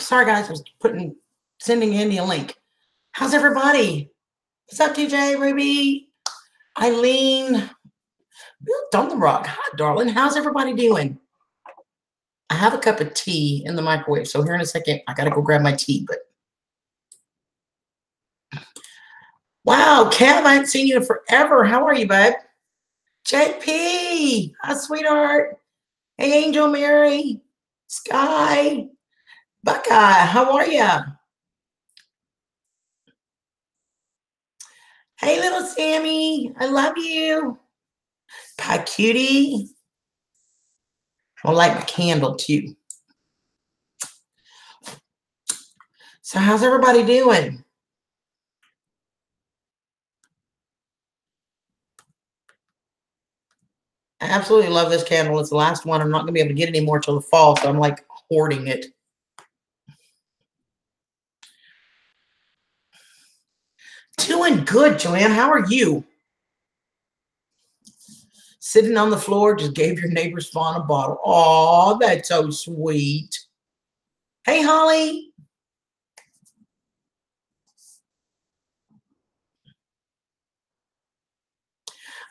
Sorry, guys. I was sending Andy a link. How's everybody? What's up, TJ, Ruby, Eileen, Dalton Rock? Hi, darling. How's everybody doing? I have a cup of tea in the microwave, so here in a second, I got to go grab my tea. But wow, Kev, I haven't seen you in forever. How are you, bud? JP, hi, sweetheart. Hey, Angel Mary, Sky, Buckeye, how are you? Hey, little Sammy, I love you. Hi, cutie. I'll light my candle too. So how's everybody doing? I absolutely love this candle. It's the last one. I'm not going to be able to get any more till the fall, so I'm like hoarding it. Doing good, Joanne. How are you? Sitting on the floor, just gave your neighbor's fawn a bottle. Oh, that's so sweet. Hey, Holly.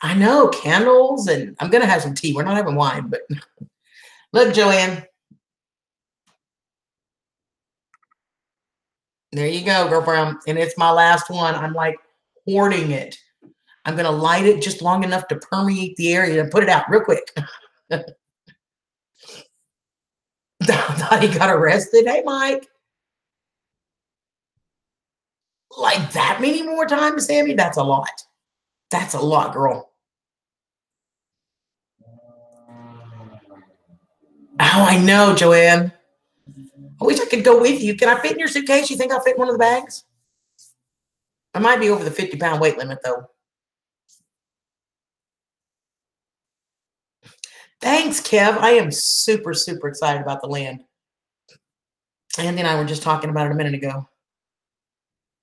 I know, candles, and I'm going to have some tea. We're not having wine, but look, Joanne. There you go, girlfriend. And it's my last one. I'm like hoarding it. I'm going to light it just long enough to permeate the area and put it out real quick. Thought he got arrested. Hey, Mike. Like that many more times, Sammy? That's a lot. That's a lot, girl. Oh, I know, Joanne. I wish I could go with you. Can I fit in your suitcase? You think I'll fit in one of the bags? I might be over the 50-pound weight limit, though. Thanks, Kev. I am super, super excited about the land. Andy and I were just talking about it a minute ago.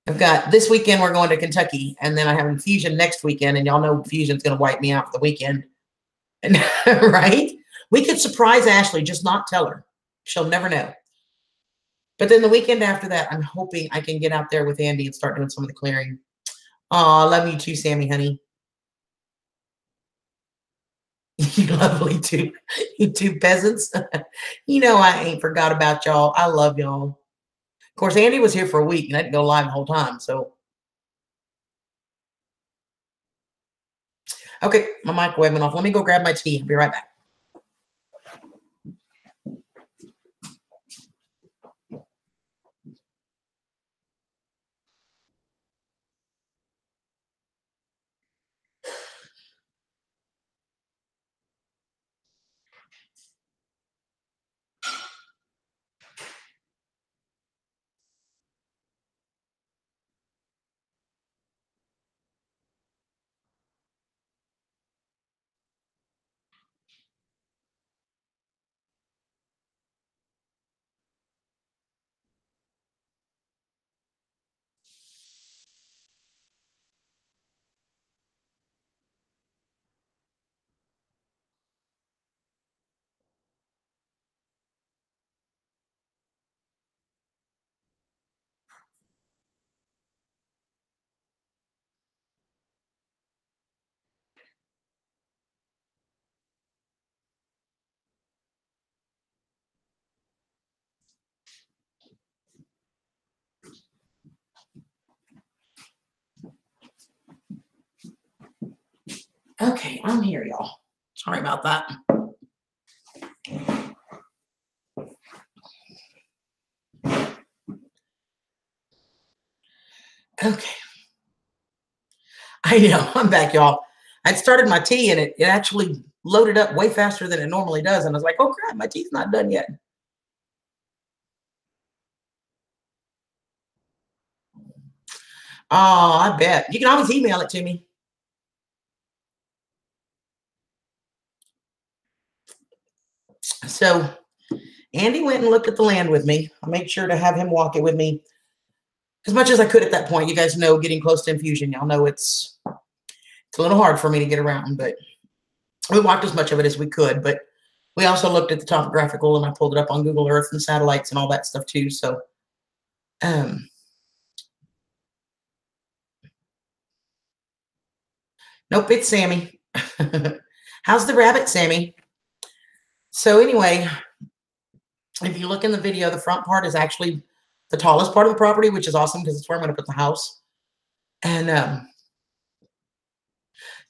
I've got this weekend, we're going to Kentucky, and then I have Infusion next weekend, and y'all know Infusion's going to wipe me out for the weekend. And, right? We could surprise Ashley, just not tell her. She'll never know. But then the weekend after that, I'm hoping I can get out there with Andy and start doing some of the clearing. Oh, love you too, Sammy, honey. You lovely too. You two peasants. You know I ain't forgot about y'all. I love y'all. Of course, Andy was here for a week and I didn't go live the whole time. So, okay, my microwave went off. Let me go grab my tea. I'll be right back. Okay, I'm here, y'all. Sorry about that. Okay. I know, I'm back, y'all. I'd started my tea and it actually loaded up way faster than it normally does. And I was like, oh crap, my tea's not done yet. Oh, I bet. You can always email it to me. So Andy went and looked at the land with me. I made sure to have him walk it with me as much as I could at that point. You guys know, getting close to Infusion, y'all know it's a little hard for me to get around, but we walked as much of it as we could. But We also looked at the topographical, and I pulled it up on Google Earth and satellites and all that stuff too. So, um, nope, it's Sammy. How's the rabbit, Sammy? So anyway, if you look in the video, the front part is actually the tallest part of the property, which is awesome because it's where I'm going to put the house. And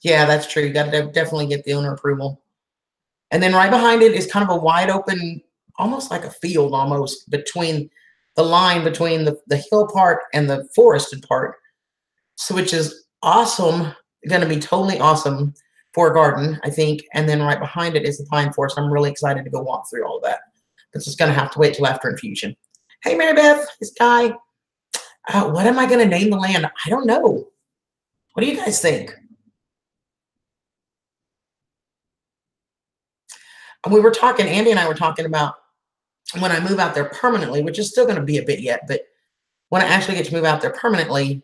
yeah, that's true. You got to definitely get the owner approval. And then right behind it is kind of a wide open, almost like a field almost between the line between the hill part and the forested part. So which is awesome, going to be totally awesome for a garden, I think. And then right behind it is the pine forest. I'm really excited to go walk through all of that. But just going to have to wait till after infusion. Hey, Mary Beth, it's Guy. What am I going to name the land? I don't know. What do you guys think? We were talking, Andy and I were talking about when I move out there permanently, which is still going to be a bit yet, but when I actually get to move out there permanently,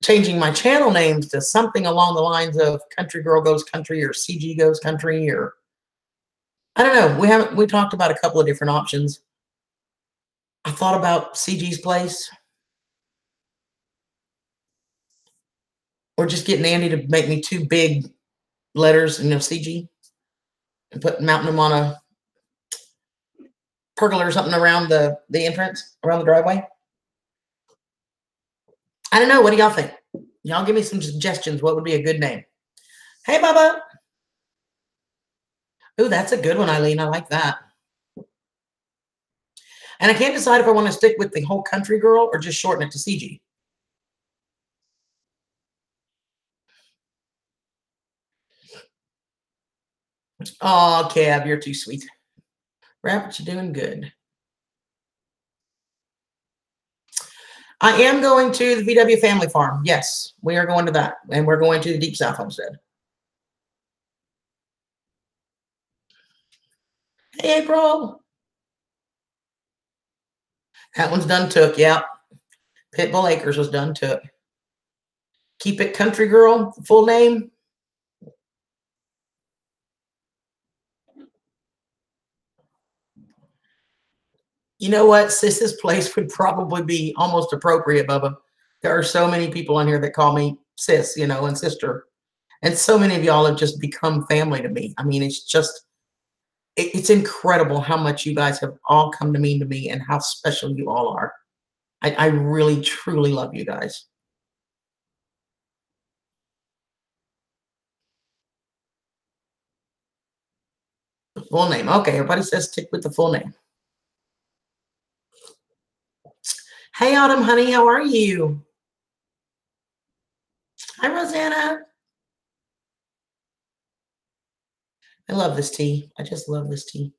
changing my channel names to something along the lines of Country Girl Goes Country or CG Goes Country, or I don't know. We talked about a couple of different options. I thought about CG's Place, or just getting Andy to make me 2 big letters, CG, and mounting them on a pergola or something around the entrance, around the driveway. I don't know. What do y'all think? Y'all give me some suggestions. What would be a good name? Hey, Bubba. Ooh, that's a good one, Eileen. I like that. And I can't decide if I want to stick with the whole Country Girl or just shorten it to CG. Oh, Cab, you're too sweet. Rabbit, you're doing good. I am going to the VW Family Farm. Yes, we are going to that. And we're going to the Deep South Homestead. Hey, April. That one's done took. Yep. Pitbull Acres was done took. Keep It Country Girl, full name. You know what? Sis's Place would probably be almost appropriate, Bubba. There are so many people on here that call me sis, and sister. And so many of y'all have just become family to me. I mean, it's just, it's incredible how much you guys have all come to mean to me and how special you all are. I really, truly love you guys. The full name. Okay, everybody says stick with the full name. Hey, Autumn, honey, how are you? Hi, Rosanna. I love this tea. I just love this tea.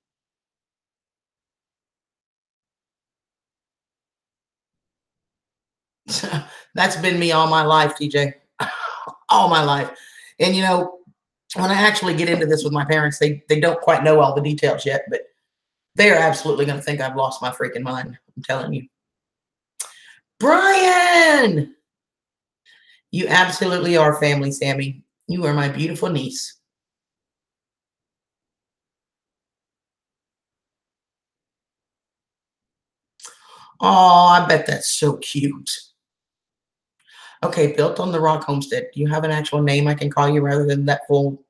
That's been me all my life, TJ. All my life. And when I actually get into this with my parents, they don't quite know all the details yet, but they're absolutely going to think I've lost my freaking mind. I'm telling you. Brian! You absolutely are family, Sammy. You are my beautiful niece. Oh, I bet that's so cute. Okay, Built on the Rock Homestead. Do you have an actual name I can call you rather than that full?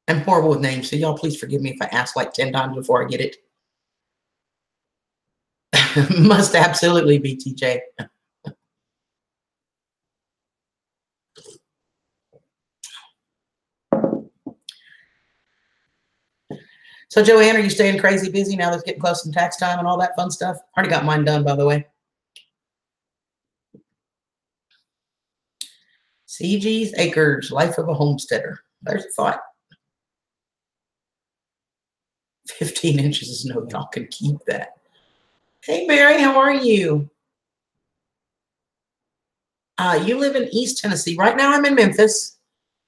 I'm horrible with names, so y'all please forgive me if I ask like 10 times before I get it. Must absolutely be TJ. So, Joanne, are you staying crazy busy now that it's getting close to tax time and all that fun stuff? Already got mine done, by the way. CG's Acres, Life of a Homesteader. There's a thought. 15 inches of snow. Y'all can keep that. Hey, Mary, how are you? You live in East Tennessee. Right now I'm in Memphis,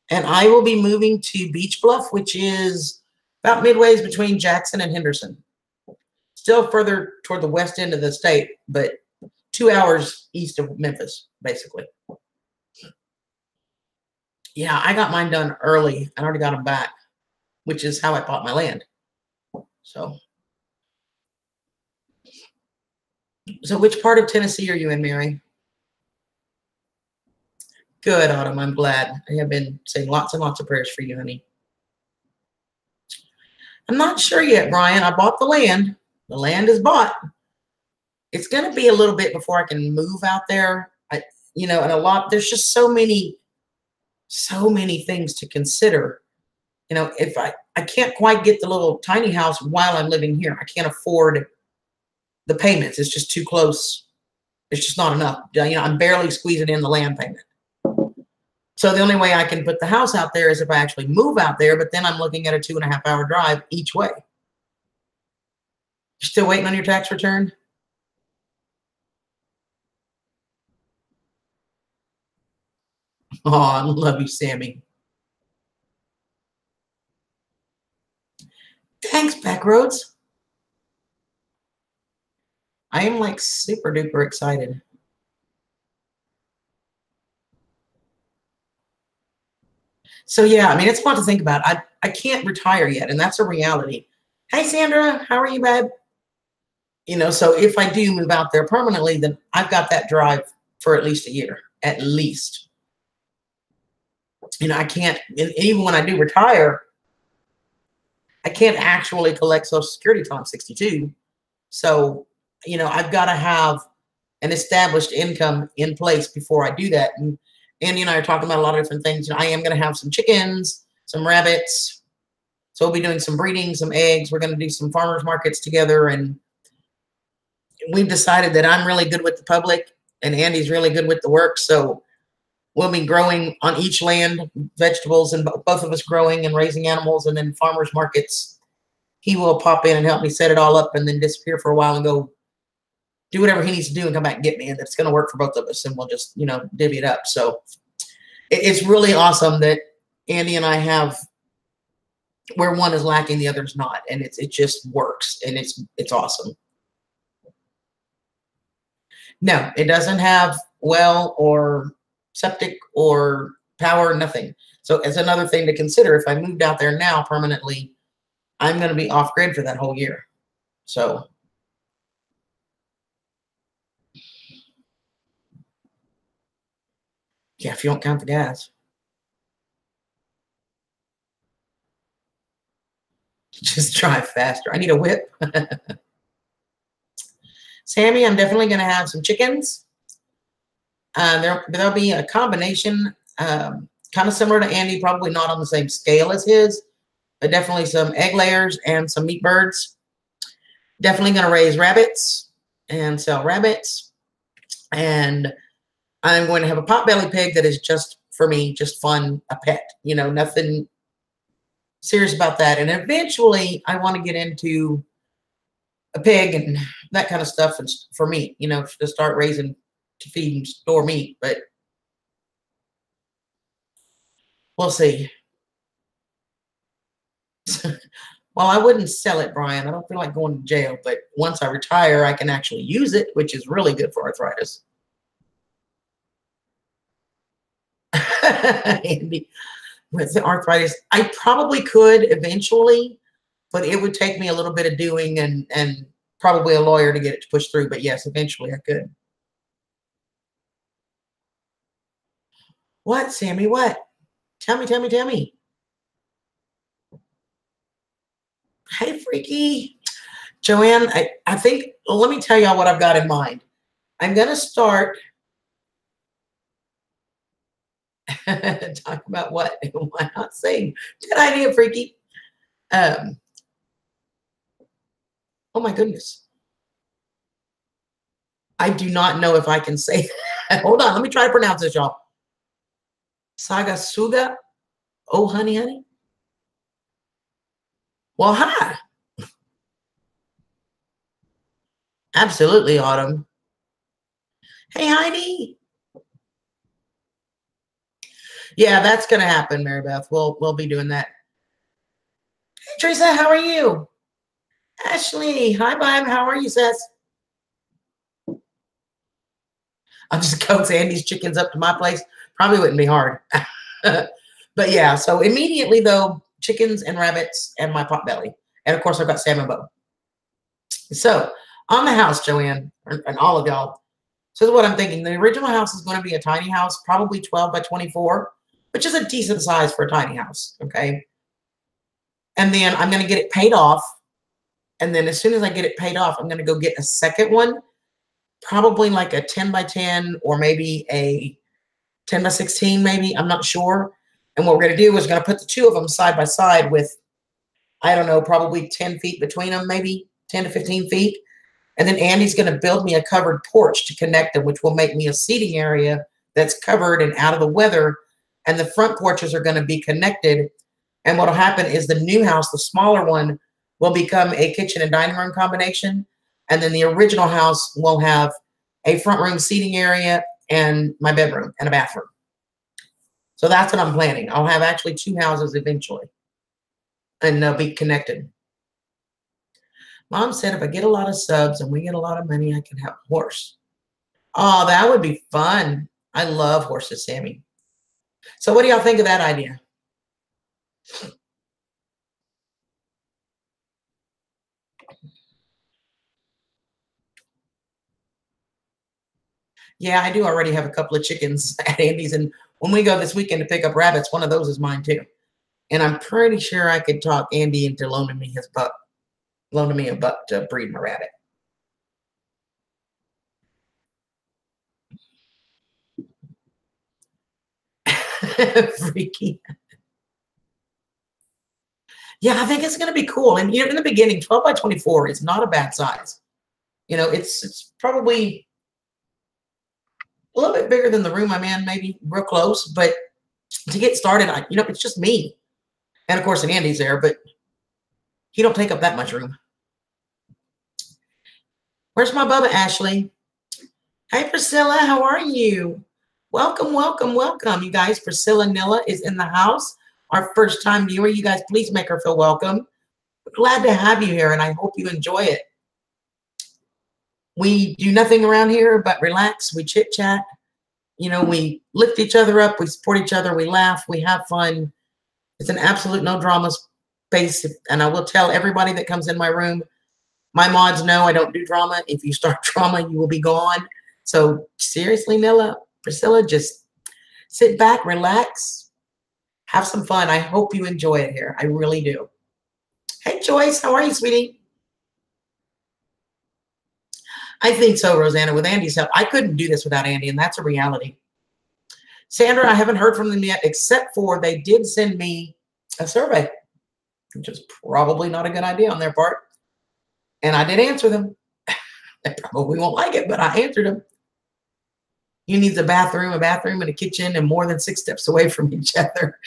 and I will be moving to Beach Bluff, which is about midways between Jackson and Henderson. Still further toward the west end of the state, but 2 hours east of Memphis, basically. Yeah, I got mine done early. I already got them back. which is how I bought my land. So which part of Tennessee are you in, Mary? Good, Autumn. I'm glad. I have been saying lots and lots of prayers for you, honey. I'm not sure yet, Brian. I bought the land. The land is bought. It's going to be a little bit before I can move out there. And there's just so many things to consider. If I can't quite get the little tiny house while I'm living here. I can't afford the payments. It's just too close. It's just not enough. I'm barely squeezing in the land payment. So the only way I can put the house out there is if I actually move out there, but then I'm looking at a 2.5-hour drive each way. You're still waiting on your tax return? Oh, I love you, Sammy. Thanks, Backroads. I am like super duper excited. So yeah, I mean, it's fun to think about. I can't retire yet, and that's a reality. Hey, Sandra, how are you, babe? So if I do move out there permanently, then I've got that drive for at least a year, at least. I can't, even when I do retire, I can't actually collect Social Security until I'm 62. So, I've got to have an established income in place before I do that. And Andy and I are talking about a lot of different things. I am going to have some chickens, some rabbits. So we'll be doing some breeding, some eggs. We're going to do some farmers markets together. And we've decided that I'm really good with the public and Andy's really good with the work. So we'll be growing on each land vegetables, and both of us growing and raising animals, and then farmers markets. He will pop in and help me set it all up and then disappear for a while and go do whatever he needs to do and come back and get me. And that's going to work for both of us. And we'll just, divvy it up. So it's really awesome that Andy and I have where one is lacking, the other's not. And it just works. And it's awesome. No, it doesn't have well or septic or power, nothing. So it's another thing to consider. If I moved out there now permanently, I'm going to be off grid for that whole year. So yeah, if you don't count the gas. Just drive faster. I need a whip. Sammy, I'm definitely going to have some chickens. There'll be a combination, kind of similar to Andy, probably not on the same scale as his, but definitely some egg layers and some meat birds. Definitely going to raise rabbits and sell rabbits. And I'm going to have a potbelly pig that is just for me, just fun, a pet, nothing serious about that. And eventually I want to get into a pig and that kind of stuff and for meat, to start raising to feed and store meat, but we'll see. Well, I wouldn't sell it, Brian. I don't feel like going to jail, but once I retire, I can actually use it, which is really good for arthritis. Andy, with the arthritis, I probably could eventually, but it would take me a little bit of doing and probably a lawyer to get it to push through. But yes, eventually I could. What, Sammy? What? Tell me. Hey, Freaky. Joanne, I think, let me tell y'all what I've got in mind. I'm going to start talk about what? Why not saying? Good idea, Freaky. Oh my goodness. I do not know if I can say that. Hold on, let me try to pronounce this, y'all. Sagasuga. Oh, honey. Well, hi. Absolutely, Autumn. Hey, Heidi. Yeah, that's going to happen, Mary Beth. We'll be doing that. Hey, Teresa, how are you? Ashley, hi, Bob. How are you, sis? I'll just coax Andy's chickens up to my place. Probably wouldn't be hard. But yeah, so immediately, though, chickens and rabbits and my potbelly. And of course, I've got salmon bow. So on the house, Joanne, and all of y'all, so this is what I'm thinking. The original house is going to be a tiny house, probably 12 by 24, which is a decent size for a tiny house. Okay. And then I'm going to get it paid off. And then as soon as I get it paid off, I'm going to go get a second one, probably like a 10 by 10 or maybe a 10 by 16, maybe. I'm not sure. And what we're going to do is we're going to put the two of them side by side with, I don't know, probably 10 feet between them, maybe 10 to 15 feet. And then Andy's going to build me a covered porch to connect them, which will make me a seating area that's covered and out of the weather. And the front porches are going to be connected. And what will happen is the new house, the smaller one, will become a kitchen and dining room combination. And then the original house will have a front room seating area and my bedroom and a bathroom. So that's what I'm planning. I'll have actually two houses eventually. And they'll be connected. Mom said if I get a lot of subs and we get a lot of money, I can have a horse. Oh, that would be fun. I love horses, Sammy. So what do y'all think of that idea? Yeah, I do already have a couple of chickens at Andy's. And when we go this weekend to pick up rabbits, one of those is mine too. And I'm pretty sure I could talk Andy into loaning me his buck. Loaning me a buck to breed my rabbit. Freaky. Yeah, I think it's going to be cool. And you know, in the beginning, 12 by 24 is not a bad size. You know, it's probably a little bit bigger than the room I'm in, maybe real close. But to get started, you know, it's just me. And of course, and Andy's there, but he don't take up that much room. Where's my Bubba, Ashley? Hey, Priscilla, how are you? Welcome, welcome, welcome. You guys, Priscilla Nilla is in the house. Our first time viewer. You guys, please make her feel welcome. We're glad to have you here, and I hope you enjoy it. We do nothing around here but relax. We chit chat. You know, we lift each other up. We support each other. We laugh. We have fun. It's an absolute no drama space. And I will tell everybody that comes in my room, my mods know I don't do drama. If you start drama, you will be gone. So seriously, Nilla, Priscilla, just sit back, relax, have some fun. I hope you enjoy it here. I really do. Hey, Joyce, how are you, sweetie? I think so, Rosanna, with Andy's help. I couldn't do this without Andy, and that's a reality. Sandra, I haven't heard from them yet, except for they did send me a survey, which is probably not a good idea on their part. And I did answer them. They probably won't like it, but I answered them. You need a bathroom, and a kitchen, and more than 6 steps away from each other.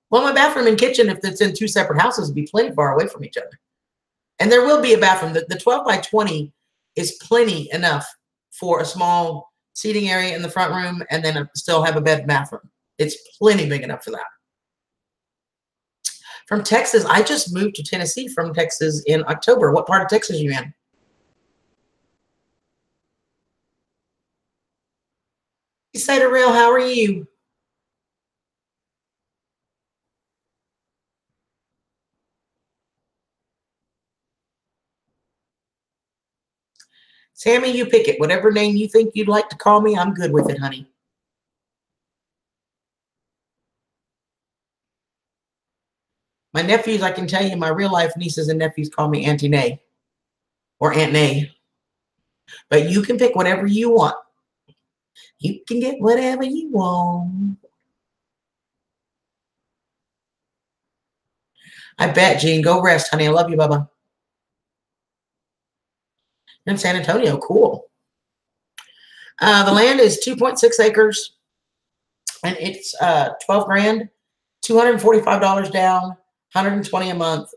Well, my bathroom and kitchen, if it's in 2 separate houses, would be plenty far away from each other. And there will be a bathroom. The 12 by 20 is plenty enough for a small seating area in the front room and then still have a bed and bathroom. It's plenty big enough for that. From Texas, I just moved to Tennessee from Texas in October. What part of Texas are you in? Cider Rail, how are you? Sammy, you pick it. Whatever name you think you'd like to call me, I'm good with it, honey. My nephews, I can tell you, my real life nieces and nephews call me Auntie Nay or Aunt Nay. But you can pick whatever you want. You can get whatever you want. I bet, Jean. Go rest, honey. I love you, Bubba. You're in San Antonio. Cool. The land is 2.6 acres, and it's 12 grand, $245 down, $120 a month.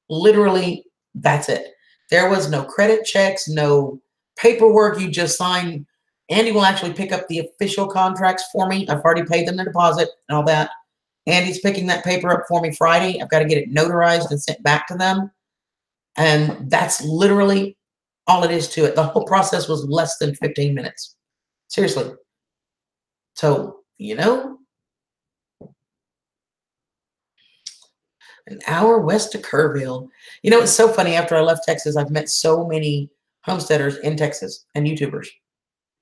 Literally, that's it. There was no credit checks, no paperwork. You just sign. Andy will actually pick up the official contracts for me. I've already paid them the deposit and all that. Andy's picking that paper up for me Friday. I've got to get it notarized and sent back to them. And that's literally all it is to it. The whole process was less than 15 minutes. Seriously. So, you know, An hour west of Kerrville. You know, it's so funny. After I left Texas, I've met so many homesteaders in Texas and YouTubers.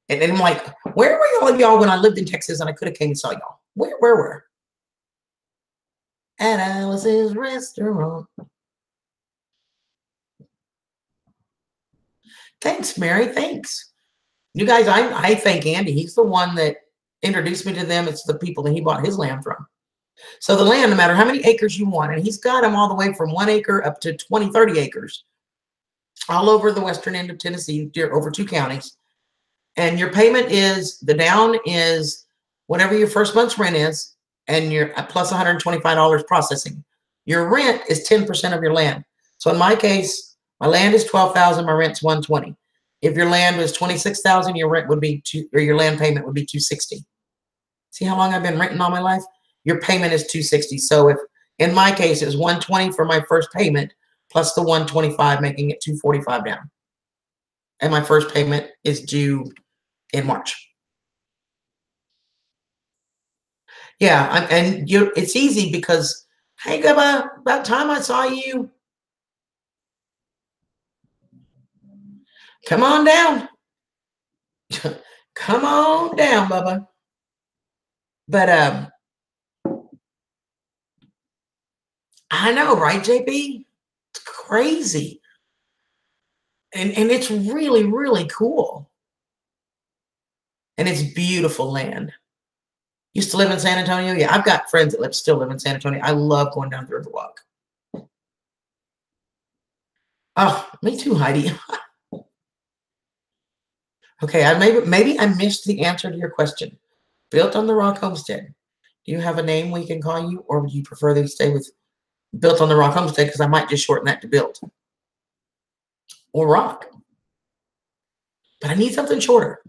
And I'm like, where were all of y'all when I lived in Texas and I could have came and saw y'all? Where were? At Alice's restaurant. Thanks, Mary. Thanks. You guys, I thank Andy. He's the one that introduced me to them. It's the people that he bought his land from. So the land, no matter how many acres you want, and he's got them all the way from 1 acre up to 20, 30 acres, all over the western end of Tennessee, over 2 counties. And your payment is, the down is whatever your first month's rent is, and you're plus $125 processing. Your rent is 10% of your land. So in my case, my land is $12,000, my rent's $120. If your land was $26,000, your rent would be your land payment would be $260. See how long I've been renting all my life? Your payment is $260. So if in my case it was $120 for my first payment plus the $125, making it $245 down. And my first payment is due in March. Yeah, and it's easy because, hey, Gubba, about time I saw you. Come on down. Come on down, Bubba. But I know, right, JP? It's crazy. And it's really, really cool. And it's beautiful land. Used to live in San Antonio. Yeah, I've got friends that still live in San Antonio. I love going down the Riverwalk. Oh, me too, Heidi. Okay, maybe I missed the answer to your question. Built on the Rock Homestead. Do you have a name we can call you, or would you prefer they stay with Built on the Rock Homestead? Because I might just shorten that to Built or Rock. But I need something shorter.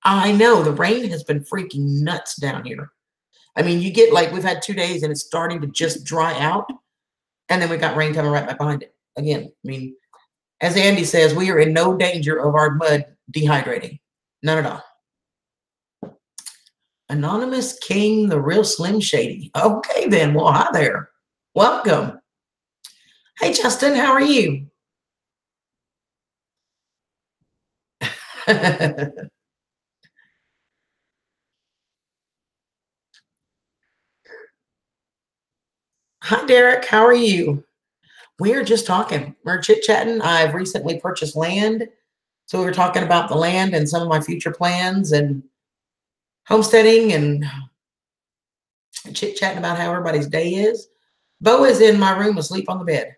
I know the rain has been freaking nuts down here. I mean, you get like, we've had 2 days and it's starting to just dry out. And then we got rain coming right back behind it. Again, I mean, as Andy says, we are in no danger of our mud dehydrating. None at all. Anonymous King, the real Slim Shady. Okay, then. Well, hi there. Welcome. Hey, Justin, how are you? Hi, Derek. How are you? We are just talking. We're chit-chatting. I've recently purchased land. So we were talking about the land and some of my future plans and homesteading and chit-chatting about how everybody's day is. Bo is in my room asleep on the bed.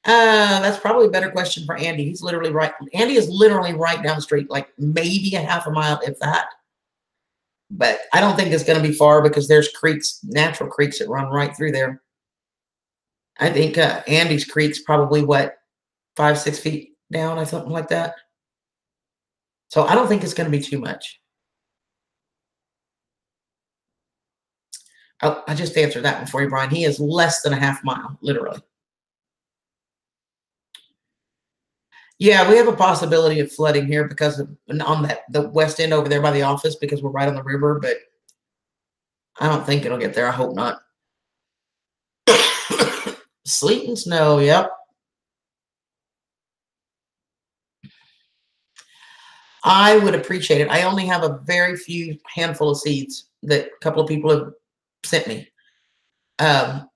That's probably a better question for Andy. He's literally right. Andy is literally right down the street, like maybe a half a mile, if that. But I don't think it's going to be far because there's creeks, natural creeks that run right through there. I think Andy's creek's probably what, 5, 6 feet down, or something like that. So I don't think it's going to be too much. Oh, I just answered that one for you, Brian. He is less than a half mile, literally. Yeah, we have a possibility of flooding here because of on the west end over there by the office because we're right on the river, but I don't think it'll get there. I hope not. Sleet and snow, yep. I would appreciate it. I only have a very few handful of seeds that a couple of people have sent me. I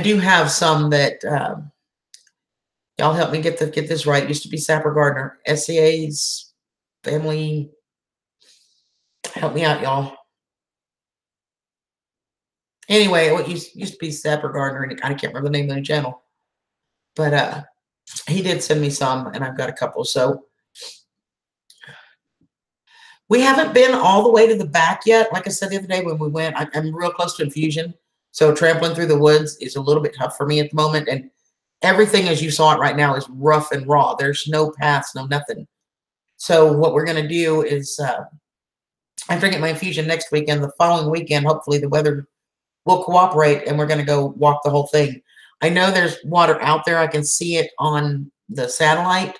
do have some that y'all help me get this right. It used to be Sapper Gardner. SCA's family. Help me out, y'all. Anyway, what used to be Sapper Gardner, and I can't remember the name of the channel. But he did send me some, and I've got a couple. So we haven't been all the way to the back yet. Like I said the other day when we went, I'm real close to Infusion. So trampling through the woods is a little bit tough for me at the moment. And everything as you saw it right now is rough and raw. There's no paths, no nothing. So what we're going to do is after I get my Infusion next weekend, the following weekend, hopefully the weather will cooperate and we're going to go walk the whole thing. I know there's water out there. I can see it on the satellite,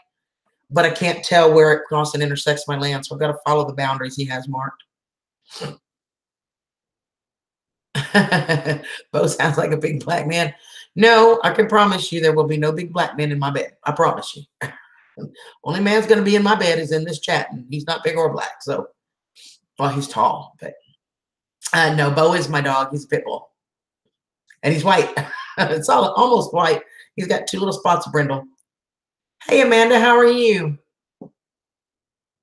but I can't tell where it crosses and intersects my land, so I've got to follow the boundaries he has marked. Bo sounds like a big black man. No, I can promise you there will be no big black men in my bed. I promise you. Only man's going to be in my bed is in this chat, and he's not big or black. So, well, he's tall, but no, Bo is my dog. He's a pit bull, and he's white. It's all almost white. He's got 2 little spots of brindle. Hey, Amanda, how are you?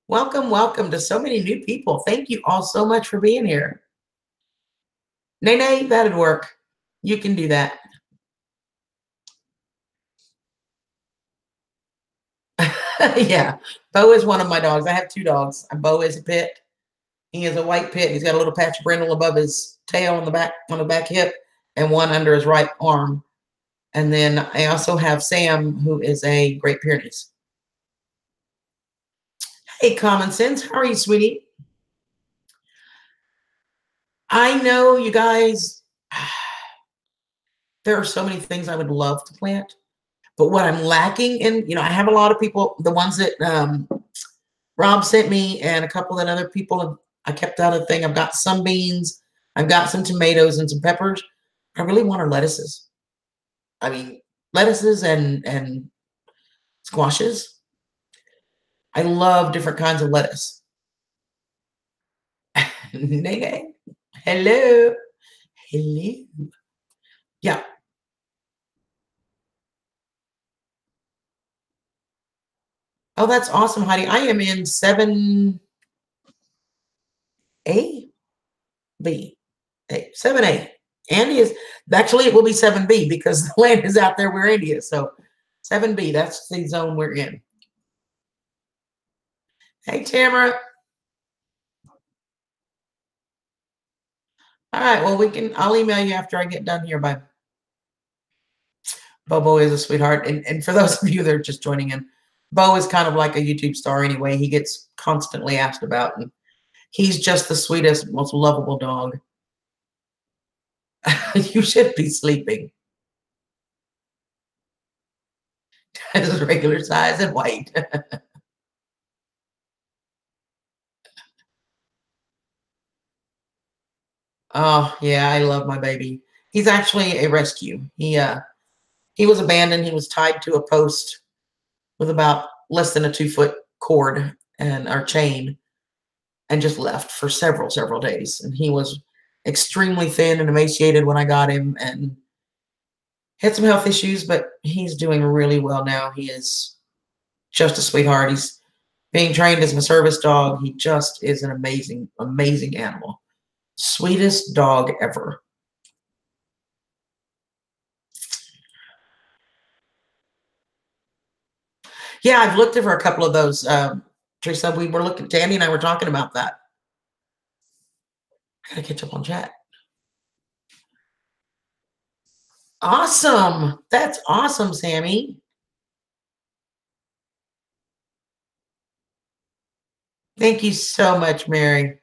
Welcome, welcome to so many new people. Thank you all so much for being here. Nene, that'd work. You can do that. Yeah, Bo is one of my dogs. I have 2 dogs. Bo is a pit. He is a white pit. He's got a little patch of brindle above his tail on the back hip, and one under his right arm. And then I also have Sam, who is a Great Pyrenees. Hey, Common Sense, how are you, sweetie? I know, you guys, there are so many things I would love to plant, but what I'm lacking in, I have a lot of people, the ones that Rob sent me and a couple that other people, I kept out of the thing. I've got some beans, I've got some tomatoes and some peppers. I really want our lettuces. I mean, lettuces and squashes. I love different kinds of lettuce. Nene. Hello. Hello. Yeah. Oh, that's awesome, Heidi. I am in 7A, B, A, 7A. Andy is actually it will be 7B because the land is out there where Andy is. So 7B, that's the zone we're in. Hey, Tamara. All right. Well, I'll email you after I get done here. Bye. Bobo is a sweetheart. And for those of you that are just joining in, Bo is kind of like a YouTube star anyway. He gets constantly asked about, and he's just the sweetest, most lovable dog. You should be sleeping. As regular size and white. Oh, yeah, I love my baby. He's actually a rescue. He was abandoned. He was tied to a post with about less than a 2-foot cord and our chain and just left for several days. And he was extremely thin and emaciated when I got him and had some health issues, but he's doing really well now. He is just a sweetheart. He's being trained as a service dog. He just is an amazing animal. Sweetest dog ever. Yeah, I've looked over a couple of those. Teresa, Danny and I were talking about that. I gotta catch up on chat. Awesome. That's awesome, Sammy. Thank you so much, Mary.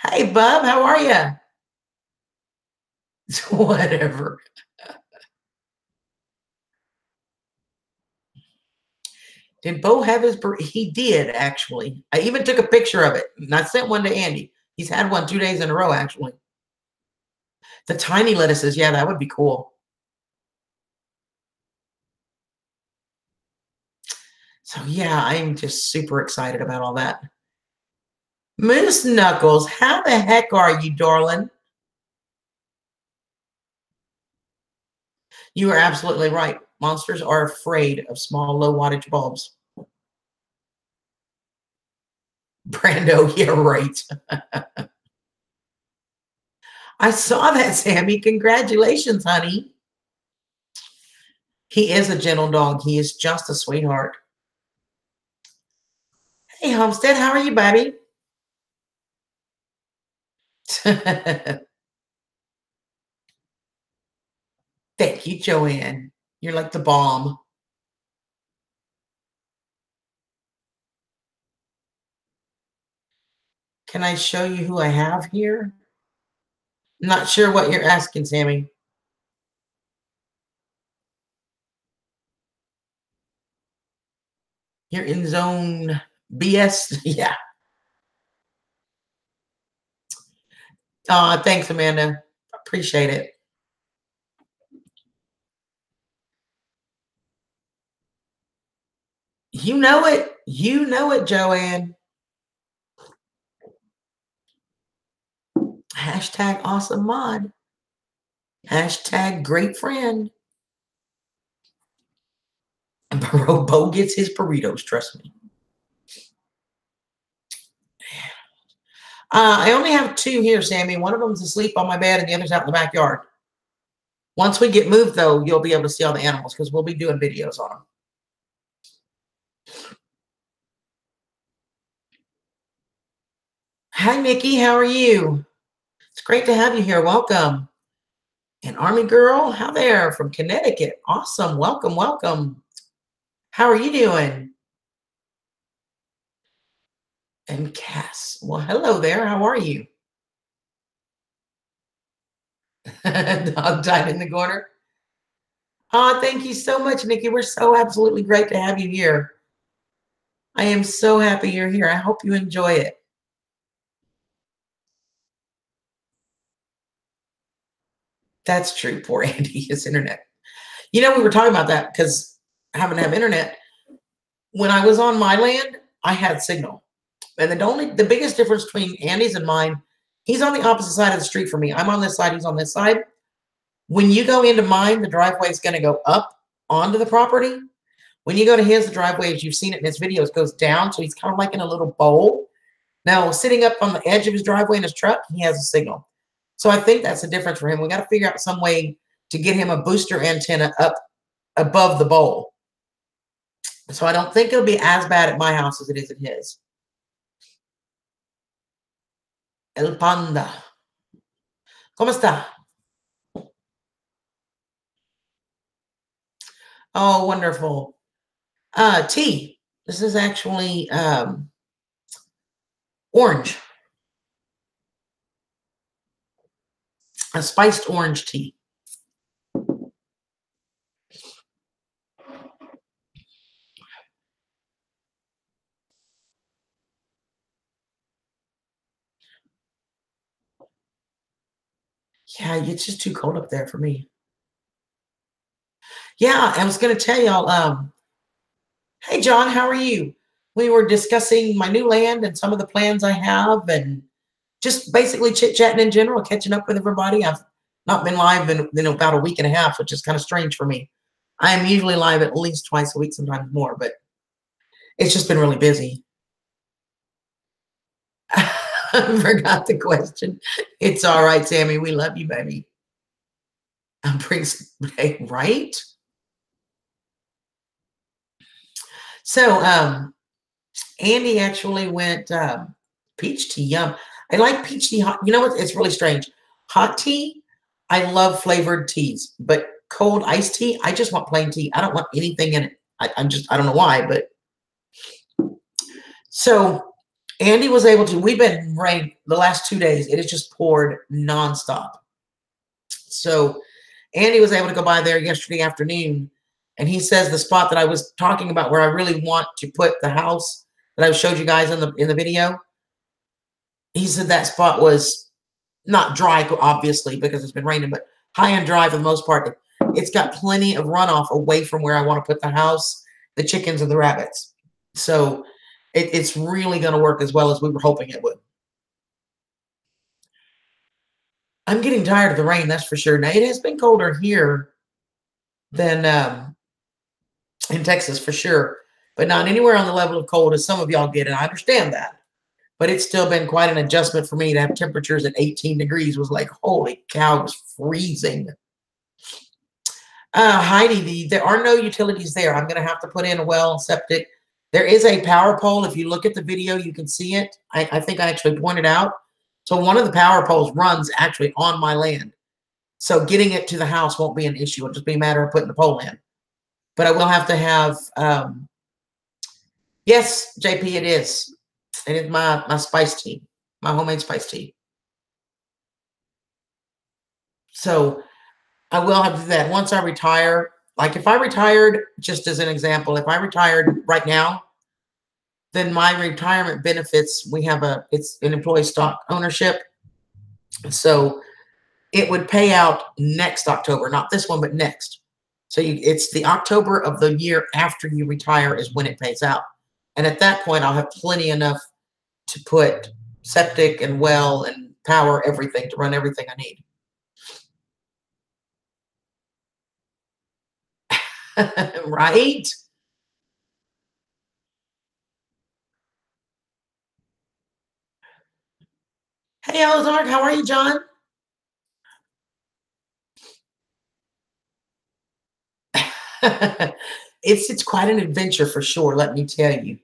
Hey, Bub, how are you? Whatever. Did Bo have his? He did, actually. I even took a picture of it, and I sent one to Andy. He's had one 2 days in a row, actually. The tiny lettuces, yeah, that would be cool. So, yeah, I'm just super excited about all that. Moose Knuckles, how the heck are you, darling? You are absolutely right. Monsters are afraid of small, low wattage bulbs. Brando, yeah, right. I saw that, Sammy. Congratulations, honey. He is a gentle dog. He is just a sweetheart. Hey, Homestead, how are you, baby? Thank you, Joanne. You're like the bomb. Can I show you who I have here? I'm not sure what you're asking, Sammy. You're in zone BS. Yeah. Thanks, Amanda. Appreciate it. You know it. You know it, Joanne. Hashtag awesome mod. Hashtag great friend. Bo gets his burritos, trust me. I only have 2 here, Sammy. One of them's asleep on my bed and the other's out in the backyard. Once we get moved, though, you'll be able to see all the animals because we'll be doing videos on them. Hi, Nikki. How are you? It's great to have you here. Welcome. And Army Girl, how there from Connecticut. Awesome. Welcome, welcome. How are you doing? And Cass. Well, hello there. How are you? Dog died in the corner. Oh, thank you so much, Nikki. We're so absolutely great to have you here. I am so happy you're here. I hope you enjoy it. That's true. Poor Andy, his internet. You know, we were talking about that because I haven't have internet. When I was on my land, I had signal. And the biggest difference between Andy's and mine, he's on the opposite side of the street from me. I'm on this side, he's on this side. When you go into mine, the driveway is going to go up onto the property. When you go to his, the driveway, as you've seen it in his videos, goes down. So he's kind of like in a little bowl. Now, sitting up on the edge of his driveway in his truck, he has a signal. So I think that's the difference for him. We got to figure out some way to get him a booster antenna up above the bowl. So I don't think it'll be as bad at my house as it is at his. El Panda. ¿Cómo está? Oh, wonderful. Tea. This is actually orange. A spiced orange tea. Yeah, it's just too cold up there for me. Yeah, I was going to tell y'all, hey, John, how are you? We were discussing my new land and some of the plans I have and just basically chit-chatting in general, catching up with everybody. I've not been live in about a week and a half, which is kind of strange for me. I am usually live at least twice a week, sometimes more, but it's just been really busy. I forgot the question. It's all right, Sammy. We love you, baby. I'm pretty right. So, Andy actually went peach tea. Yum. I like peach tea hot. You know what? It's really strange. Hot tea, I love flavored teas, but cold iced tea, I just want plain tea. I don't want anything in it. I don't know why, but so Andy was able to, we've been rain the last 2 days. It has just poured nonstop. So Andy was able to go by there yesterday afternoon, and he says the spot that I was talking about where I really want to put the house that I showed you guys in the video. He said that spot was not dry, obviously, because it's been raining, but high and dry for the most part. It's got plenty of runoff away from where I want to put the house, the chickens, and the rabbits. So it's really going to work as well as we were hoping it would. I'm getting tired of the rain, that's for sure. Now, it has been colder here than in Texas, for sure, but not anywhere on the level of cold as some of y'all get, and I understand that. But it's still been quite an adjustment for me to have temperatures at 18 degrees. Was like, holy cow, it was freezing. Heidi, there are no utilities there. I'm going to have to put in a well and septic. There is a power pole. If you look at the video, you can see it. I think I actually pointed out. So one of the power poles runs actually on my land. So getting it to the house won't be an issue. It'll just be a matter of putting the pole in. But I will have to have, yes, JP, it is. It is my spice tea, my homemade spice tea. So I will have to do that once I retire. Like if I retired, just as an example, if I retired right now, then my retirement benefits, it's an employee stock ownership. So it would pay out next October, not this one, but next. So it's the October of the year after you retire is when it pays out. And at that point, I'll have plenty enough to put septic and well and power, everything, to run everything I need. Right? Hey, Ozark, how are you, John? It's quite an adventure for sure, let me tell you.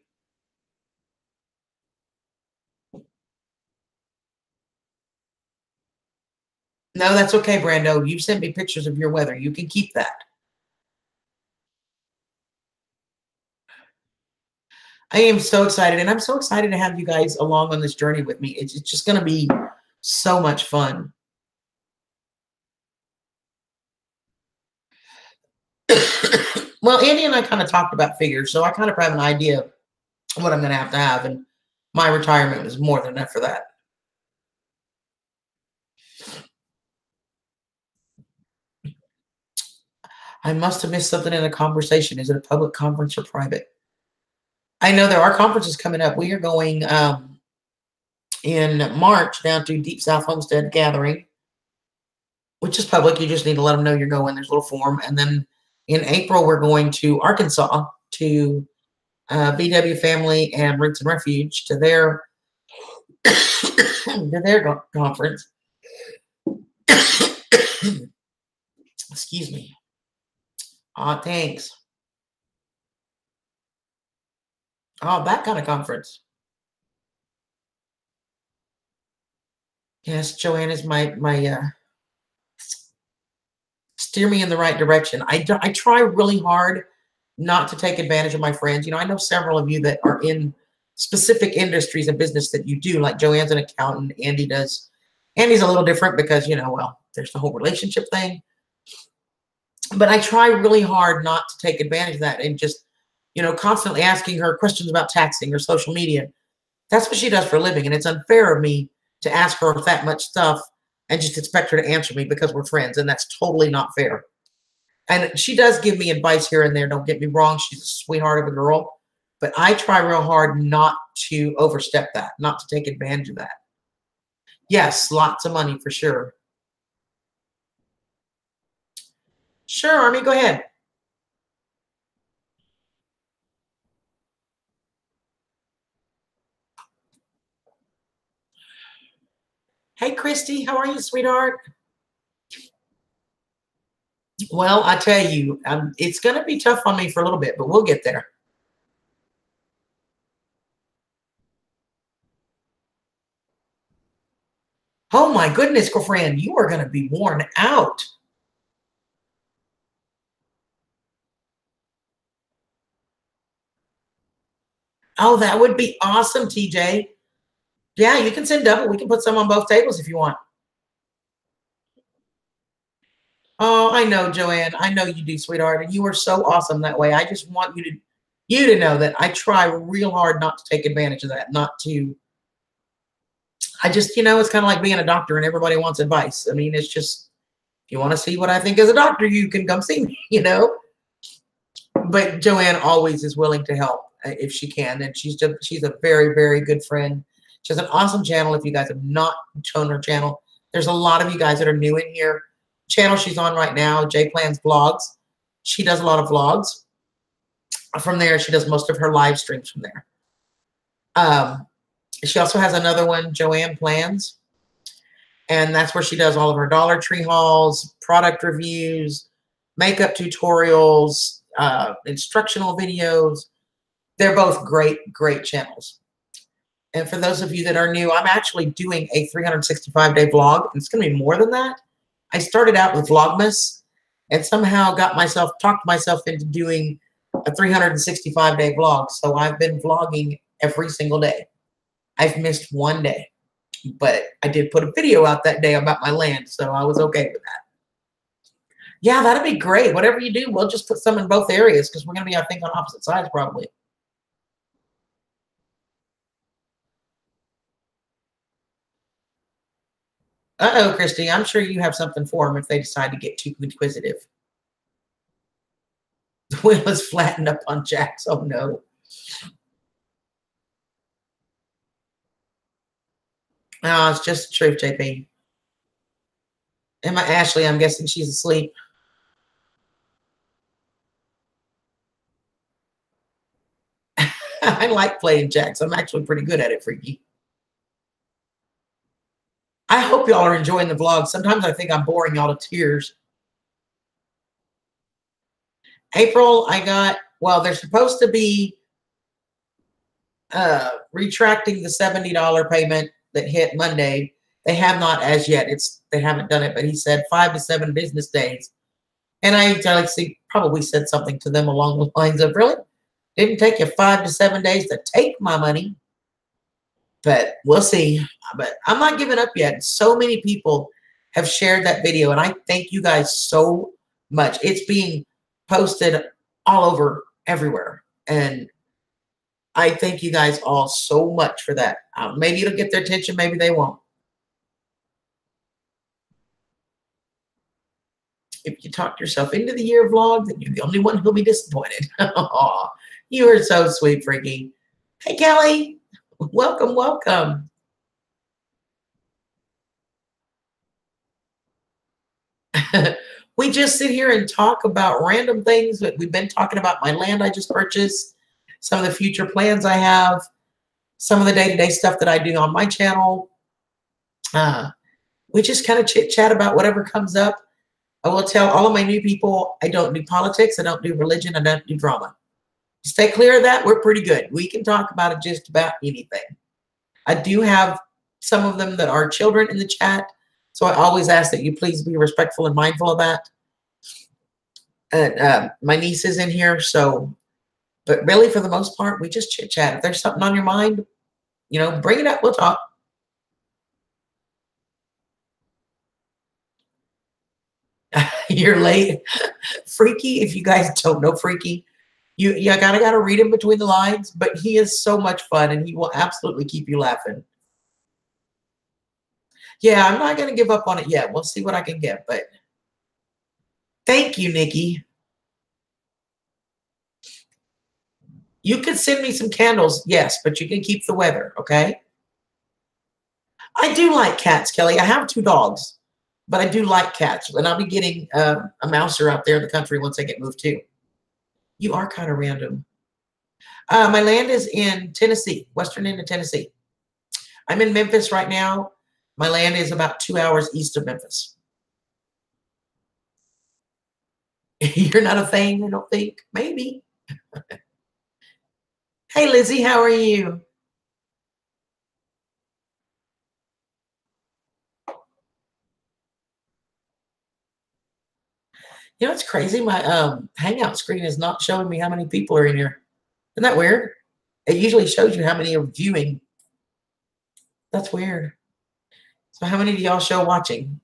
No, that's okay, Brando. You sent me pictures of your weather. You can keep that. I am so excited, and I'm so excited to have you guys along on this journey with me. It's just going to be so much fun. Well, Andy and I kind of talked about figures, so I kind of have an idea of what I'm going to have, and my retirement is more than enough for that. I must have missed something in the conversation. Is it a public conference or private? I know there are conferences coming up. We are going in March down to Deep South Homestead Gathering, which is public. You just need to let them know you're going. There's a little form. And then in April, we're going to Arkansas to BW Family and Roots and Refuge to their to their conference. Excuse me. Thanks. Oh, that kind of conference. Yes, Joanne is my steer me in the right direction. I try really hard not to take advantage of my friends. You know, I know several of you that are in specific industries and business that you do, like Joanne's an accountant, Andy does. Andy's a little different because, you know, well, there's the whole relationship thing. But I try really hard not to take advantage of that and just, you know, constantly asking her questions about taxing or social media. That's what she does for a living. And it's unfair of me to ask her that much stuff and just expect her to answer me because we're friends. And that's totally not fair. And she does give me advice here and there. Don't get me wrong. She's a sweetheart of a girl. But I try real hard not to overstep that, not to take advantage of that. Yes, lots of money for sure. Sure, Army, go ahead. Hey, Christy, how are you, sweetheart? Well, I tell you, it's going to be tough on me for a little bit, but we'll get there. Oh my goodness, girlfriend, you are going to be worn out. Oh, that would be awesome, TJ. Yeah, you can send double. We can put some on both tables if you want. Oh, I know, Joanne. I know you do, sweetheart, and you are so awesome that way. I just want you to know that I try real hard not to take advantage of that, not to. I just, you know, it's kind of like being a doctor and everybody wants advice. I mean, it's just if you want to see what I think as a doctor, you can come see me, you know. But Joanne always is willing to help if she can, and she's a very, very good friend. She has an awesome channel. If you guys have not shown her channel, there's a lot of you guys that are new in here. Channel she's on right now, J Plans Vlogs. She does a lot of vlogs from there. She does most of her live streams from there. She also has another one, Joanne Plans, and that's where she does all of her Dollar Tree hauls, product reviews, makeup tutorials, instructional videos. They're both great, great channels. And for those of you that are new, I'm actually doing a 365-day vlog. It's going to be more than that. I started out with Vlogmas and somehow talked myself into doing a 365-day vlog. So I've been vlogging every single day. I've missed one day, but I did put a video out that day about my land, so I was okay with that. Yeah, that'd be great. Whatever you do, we'll just put some in both areas because we're going to be, I think, on opposite sides probably. Uh-oh, Christy, I'm sure you have something for them if they decide to get too inquisitive. The wheel is flattened up on Jax. Oh, no. Oh, it's just the truth, JP. And my Ashley, I'm guessing she's asleep. I like playing Jax. I'm actually pretty good at it, Freaky. I hope y'all are enjoying the vlog. Sometimes I think I'm boring y'all to tears. April, I got, well, they're supposed to be retracting the $70 payment that hit Monday. They have not as yet. They haven't done it, but he said 5 to 7 business days. And I probably said something to them along the lines of, really? Didn't take you 5 to 7 days to take my money. But we'll see. But I'm not giving up yet. So many people have shared that video, and I thank you guys so much. It's being posted all over everywhere. And I thank you guys all so much for that. Maybe it'll get their attention. Maybe they won't. If you talk yourself into the year vlog, then you're the only one who'll be disappointed. Aw, you are so sweet, Freaky. Hey, Kelly. Welcome, welcome. We just sit here and talk about random things. We've been talking about my land I just purchased, some of the future plans I have, some of the day-to-day stuff that I do on my channel. We just kind of chit-chat about whatever comes up. I will tell all of my new people, I don't do politics, I don't do religion, I don't do drama. Stay clear of that. We're pretty good. We can talk about it just about anything. I do have some of them that are children in the chat, so I always ask that you please be respectful and mindful of that. And my niece is in here, so, but really for the most part, we just chit chat. If there's something on your mind, you know, bring it up. We'll talk. You're late. Freaky, if you guys don't know Freaky, you gotta read him between the lines, but he is so much fun and he will absolutely keep you laughing. Yeah, I'm not gonna give up on it yet. We'll see what I can get, but thank you, Nikki. You can send me some candles, yes, but you can keep the weather, okay? I do like cats, Kelly. I have 2 dogs, but I do like cats, and I'll be getting a mouser out there in the country once I get moved too. You are kind of random. My land is in Tennessee, western end of Tennessee. I'm in Memphis right now. My land is about 2 hours east of Memphis. You're not a thing, I don't think. Maybe. Hey, Lizzie, how are you? You know, it's crazy. My Hangout screen is not showing me how many people are in here. Isn't that weird? It usually shows you how many are viewing. That's weird. So how many do y'all show watching?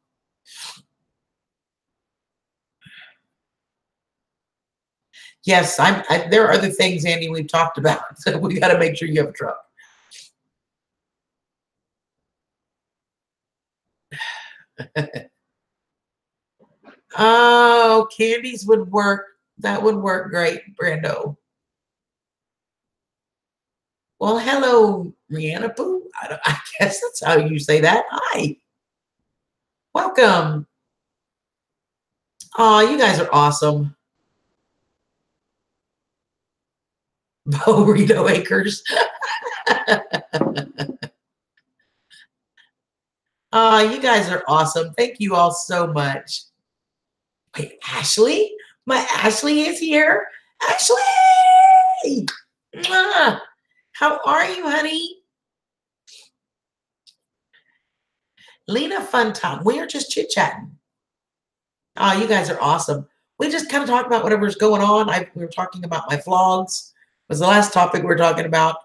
Yes, there are other things, Andy, we've talked about. So we got to make sure you have a truck. Oh, candies would work. That would work great, Brando. Well, hello, Rihanna Pooh. I guess that's how you say that. Hi. Welcome. Oh, you guys are awesome. Burrito Acres. You guys are awesome. Thank you all so much. Wait, Ashley? My Ashley is here. Ashley! Mwah! How are you, honey? Lena Fun Time. We are just chit-chatting. Oh, you guys are awesome. We just kind of talk about whatever's going on. We were talking about my vlogs. Was the last topic we were talking about.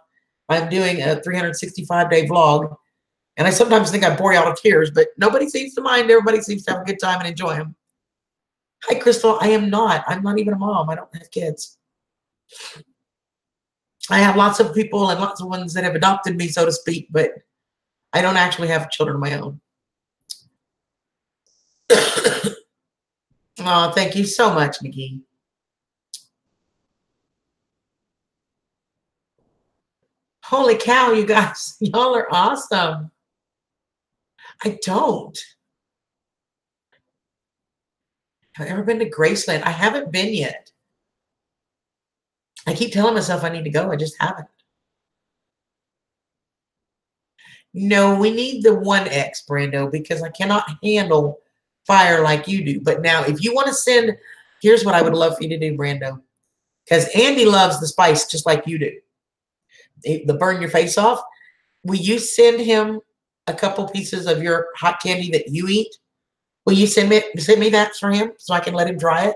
I'm doing a 365-day vlog. And I sometimes think I bore you out of tears, but nobody seems to mind. Everybody seems to have a good time and enjoy them. Hi, Crystal. I am not. I'm not even a mom. I don't have kids. I have lots of people and lots of ones that have adopted me, so to speak, but I don't actually have children of my own. Oh, thank you so much, Nikki. Holy cow, you guys. Y'all are awesome. I don't. Have I ever been to Graceland? I haven't been yet. I keep telling myself I need to go. I just haven't. No, we need the 1X, Brando, because I cannot handle fire like you do. But now, if you want to send, here's what I would love for you to do, Brando, because Andy loves the spice just like you do. The burn your face off. Will you send him a couple pieces of your hot candy that you eat? Will you send me that for him so I can let him try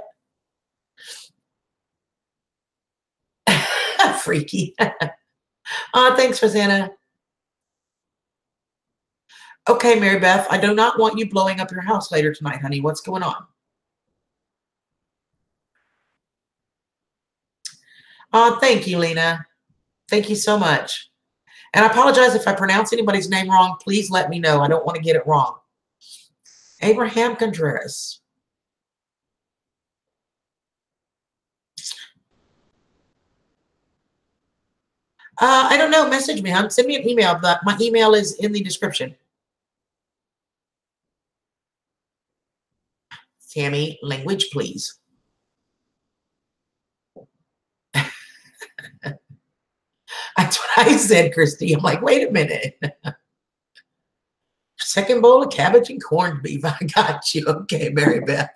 it? Freaky. Thanks, Rosanna. Okay, Mary Beth, I do not want you blowing up your house later tonight, honey. What's going on? Thank you, Lena. Thank you so much. And I apologize if I pronounce anybody's name wrong. Please let me know. I don't want to get it wrong. Abraham Contreras. I don't know. Message me, hon. Send me an email. But my email is in the description. Tammy, language, please. That's what I said, Christy. I'm like, wait a minute. Second bowl of cabbage and corned beef. I got you. Okay, Mary Beth.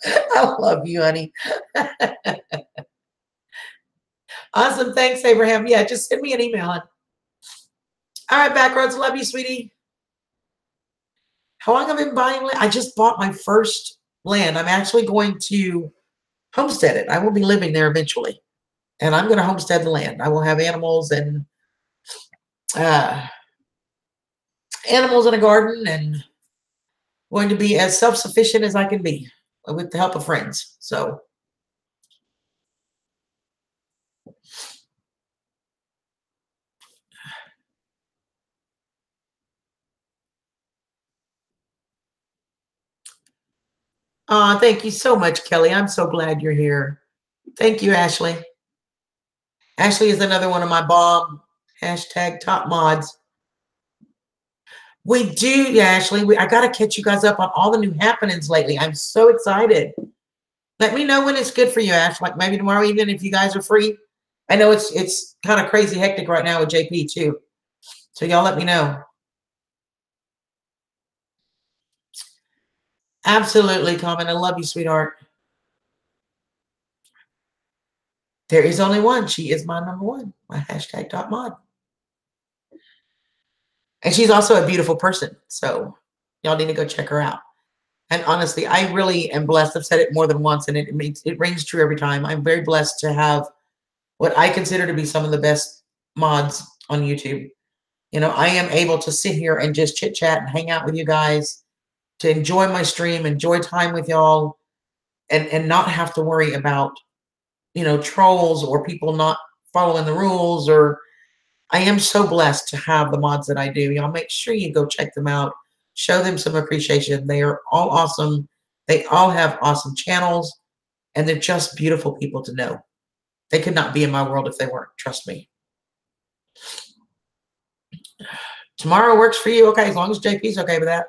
I love you, honey. Awesome. Thanks, Abraham. Yeah, just send me an email. All right, Backroads. Love you, sweetie. How long have I been buying land? I just bought my first land. I'm actually going to homestead it. I will be living there eventually. And I'm going to homestead the land. I will have animals and uh, animals in a garden and going to be as self-sufficient as I can be with the help of friends. So thank you so much, Kelly. I'm so glad you're here. Thank you, Ashley. Ashley is another one of my bomb hashtag top mods. We do, yeah, Ashley. I got to catch you guys up on all the new happenings lately. I'm so excited. Let me know when it's good for you, Ash. Like maybe tomorrow evening if you guys are free. I know it's kind of crazy hectic right now with JP too. So y'all let me know. Absolutely, Carmen. I love you, sweetheart. There is only one. She is my number one, my hashtag top mod. And she's also a beautiful person. So y'all need to go check her out. And honestly, I really am blessed. I've said it more than once, and it rings true every time. I'm very blessed to have what I consider to be some of the best mods on YouTube. You know, I am able to sit here and just chit chat and hang out with you guys, to enjoy my stream, enjoy time with y'all, and not have to worry about, you know, trolls or people not following the rules. Or I am so blessed to have the mods that I do. Y'all make sure you go check them out, show them some appreciation. They are all awesome. They all have awesome channels, and they're just beautiful people to know. They could not be in my world if they weren't. Trust me. Tomorrow works for you. Okay, as long as JP's okay with that.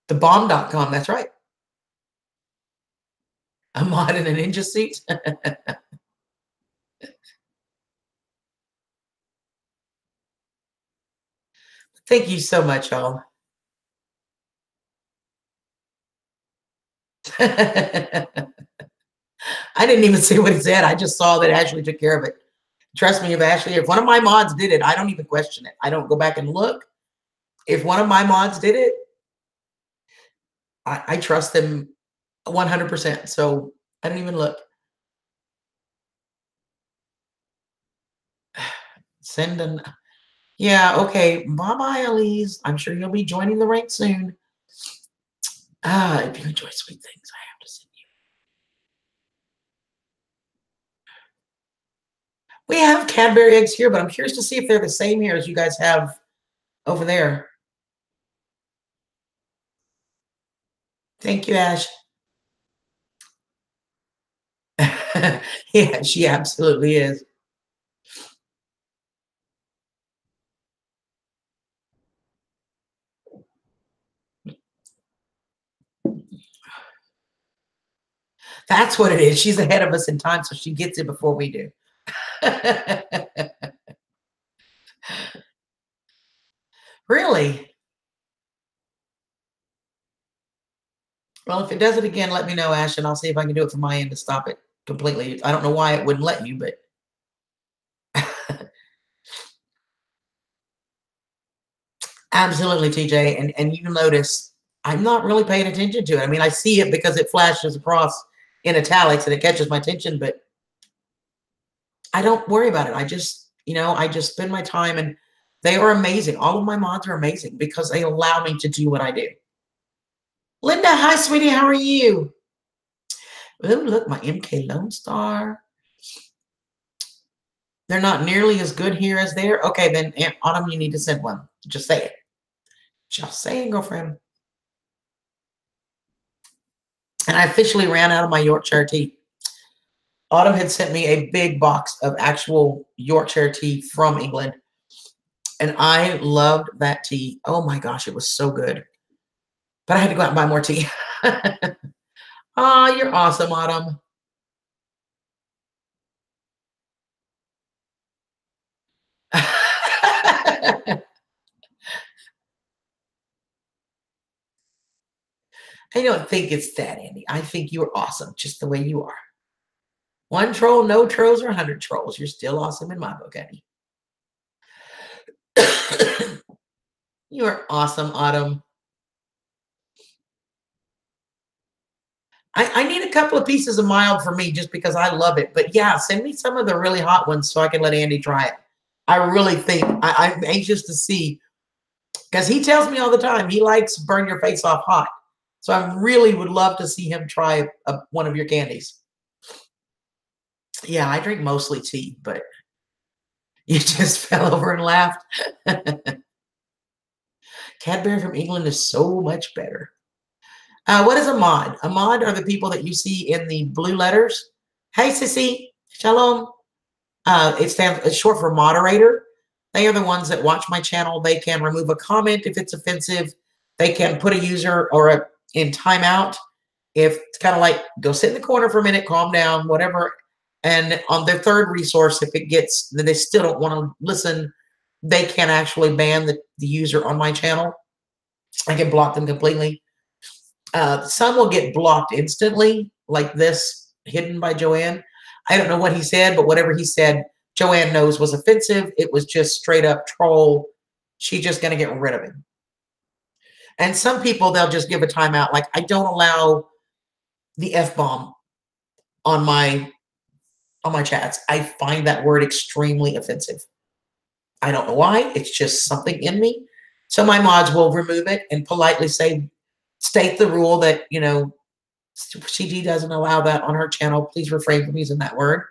Thebomb.com, that's right. A mod in a ninja suit. Thank you so much, y'all. I didn't even see what it said. I just saw that Ashley took care of it. Trust me, if one of my mods did it, I don't even question it. I don't go back and look. If one of my mods did it, I trust them 100%. So I don't even look. Send an, yeah, okay. Bye-bye, Elise. I'm sure you'll be joining the rank soon. If you enjoy sweet things, I have to send you. We have Cadbury eggs here, but I'm curious to see if they're the same here as you guys have over there. Thank you, Ash. Yeah, she absolutely is. That's what it is. She's ahead of us in time, so she gets it before we do. Really? Well, if it does it again, let me know, Ash, and I'll see if I can do it from my end to stop it completely. I don't know why it wouldn't let you, but absolutely, TJ. And you notice I'm not really paying attention to it. I mean, I see it because it flashes across in italics and it catches my attention, but I don't worry about it. I just, I just spend my time and they are amazing. All of my mods are amazing because they allow me to do what I do. Linda, hi, sweetie. How are you? Oh, look, my MK Lone Star. They're not nearly as good here as there. Okay, then Aunt Autumn, you need to send one. Just say it. Just saying, girlfriend. And I officially ran out of my Yorkshire tea. Autumn had sent me a big box of actual Yorkshire tea from England. And I loved that tea. Oh my gosh, it was so good. But I had to go out and buy more tea. Oh, you're awesome, Autumn. I don't think it's that, Andy. I think you're awesome just the way you are. One troll, no trolls, or 100 trolls. You're still awesome in my book, Andy. You are awesome, Autumn. I need a couple of pieces of mild for me just because I love it. But yeah, send me some of the really hot ones so I can let Andy try it. I really think I'm anxious to see because he tells me all the time he likes burn your face off hot. So I really would love to see him try one of your candies. Yeah, I drink mostly tea, but you just fell over and laughed. Cadbury from England is so much better. What is a mod? A mod are the people that you see in the blue letters. Hey, Sissy. Shalom. It's short for moderator. They are the ones that watch my channel. They can remove a comment if it's offensive. They can put a user in timeout. If it's kind of like go sit in the corner for a minute, calm down, whatever. And on their third resource, if it gets that they still don't want to listen, they can actually ban the user on my channel. I can block them completely. Some will get blocked instantly, like this, hidden by Joanne. I don't know what he said, but whatever he said, Joanne knows was offensive. It was just straight up troll. She's just going to get rid of him. And some people, they'll just give a timeout. Like, I don't allow the F-bomb on my chats. I find that word extremely offensive. I don't know why. It's just something in me. So my mods will remove it and politely state the rule that, CG doesn't allow that on her channel. Please refrain from using that word.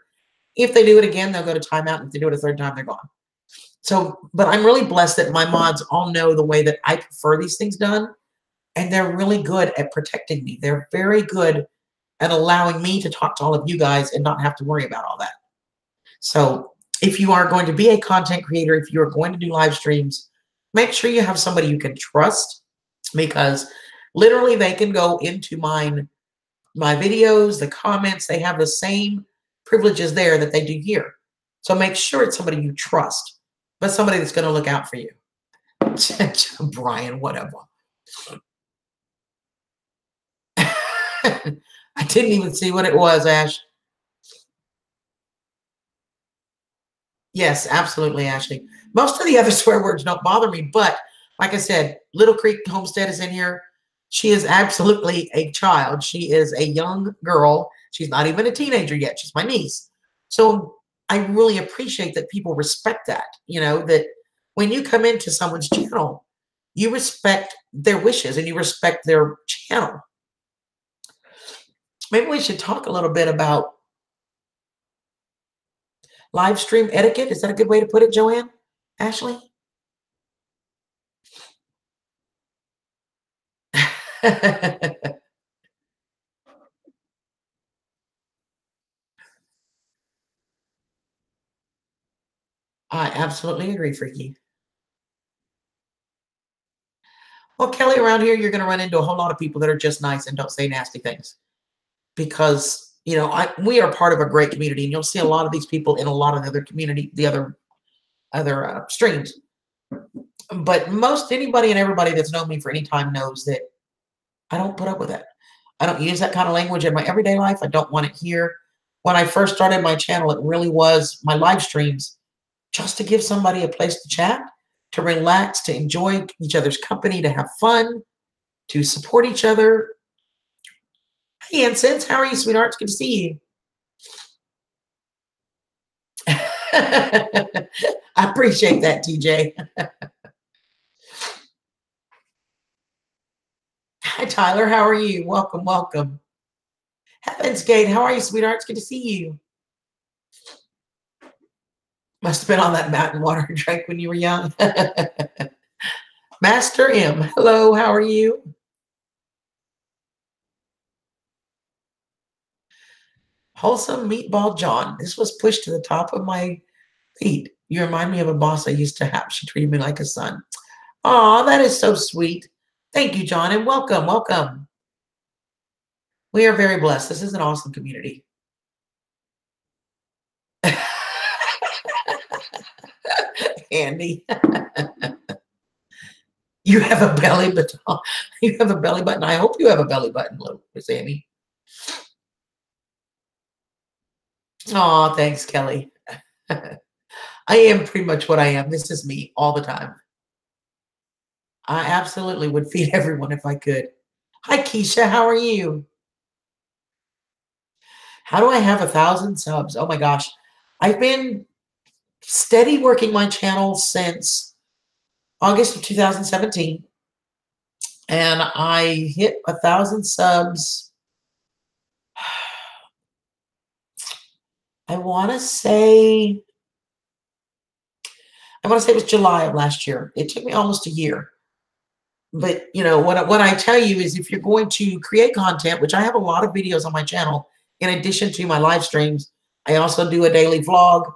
If they do it again, they'll go to timeout. If they do it a third time, they're gone. So, but I'm really blessed that my mods all know the way that I prefer these things done. And they're really good at protecting me. They're very good at allowing me to talk to all of you guys and not have to worry about all that. So if you are going to be a content creator, if you're going to do live streams, make sure you have somebody you can trust because literally they can go into my videos, the comments, they have the same privileges there that they do here. So make sure it's somebody you trust, but somebody that's going to look out for you. Brian, whatever. I didn't even see what it was, Ash. Yes, absolutely, Ashley. Most of the other swear words don't bother me, but like I said, Little Creek Homestead is in here. She is absolutely a child. She is a young girl. She's not even a teenager yet. She's my niece. So I really appreciate that people respect that, that when you come into someone's channel, you respect their wishes and you respect their channel. Maybe we should talk a little bit about live stream etiquette. Is that a good way to put it, Joanne? Ashley? I absolutely agree, Freaky. Well, Kelly, around here, you're going to run into a whole lot of people that are just nice and don't say nasty things because, we are part of a great community, and you'll see a lot of these people in a lot of the other community, the other streams. But most anybody and everybody that's known me for any time knows that I don't put up with that. I don't use that kind of language in my everyday life. I don't want it here. When I first started my channel, it really was my live streams just to give somebody a place to chat, to relax, to enjoy each other's company, to have fun, to support each other. Hey, Incense, how are you, sweetheart? It's good to see you. I appreciate that, TJ. Hi, Tyler. How are you? Welcome, welcome. Heaven's Gate, how are you, sweetheart? It's good to see you. Must have been on that mountain water drink when you were young. Master M, hello, how are you? Wholesome Meatball John, this was pushed to the top of my feet. You remind me of a boss I used to have. She treated me like a son. Aw, that is so sweet. Thank you, John, and welcome, welcome. We are very blessed. This is an awesome community. Andy. You have a belly button. You have a belly button. I hope you have a belly button, Miss Amy. Oh, thanks, Kelly. I am pretty much what I am. This is me all the time. I absolutely would feed everyone if I could. Hi, Keisha. How are you? How do I have 1,000 subs? Oh my gosh. I've been steady working my channel since August of 2017. And I hit 1,000 subs. I want to say it was July of last year. It took me almost a year. But what I tell you is, if you're going to create content, which I have a lot of videos on my channel, in addition to my live streams, I also do a daily vlog.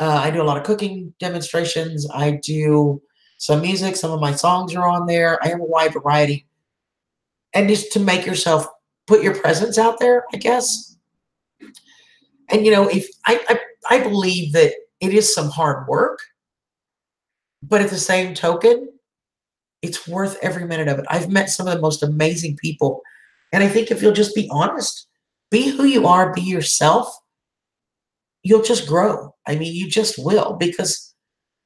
I do a lot of cooking demonstrations. I do some music. Some of my songs are on there. I have a wide variety. And just to make yourself put your presence out there, I guess. And if I believe that it is some hard work, but at the same token, it's worth every minute of it. I've met some of the most amazing people. And I think if you'll just be honest, be who you are, be yourself, you'll just grow. I mean, you just will, because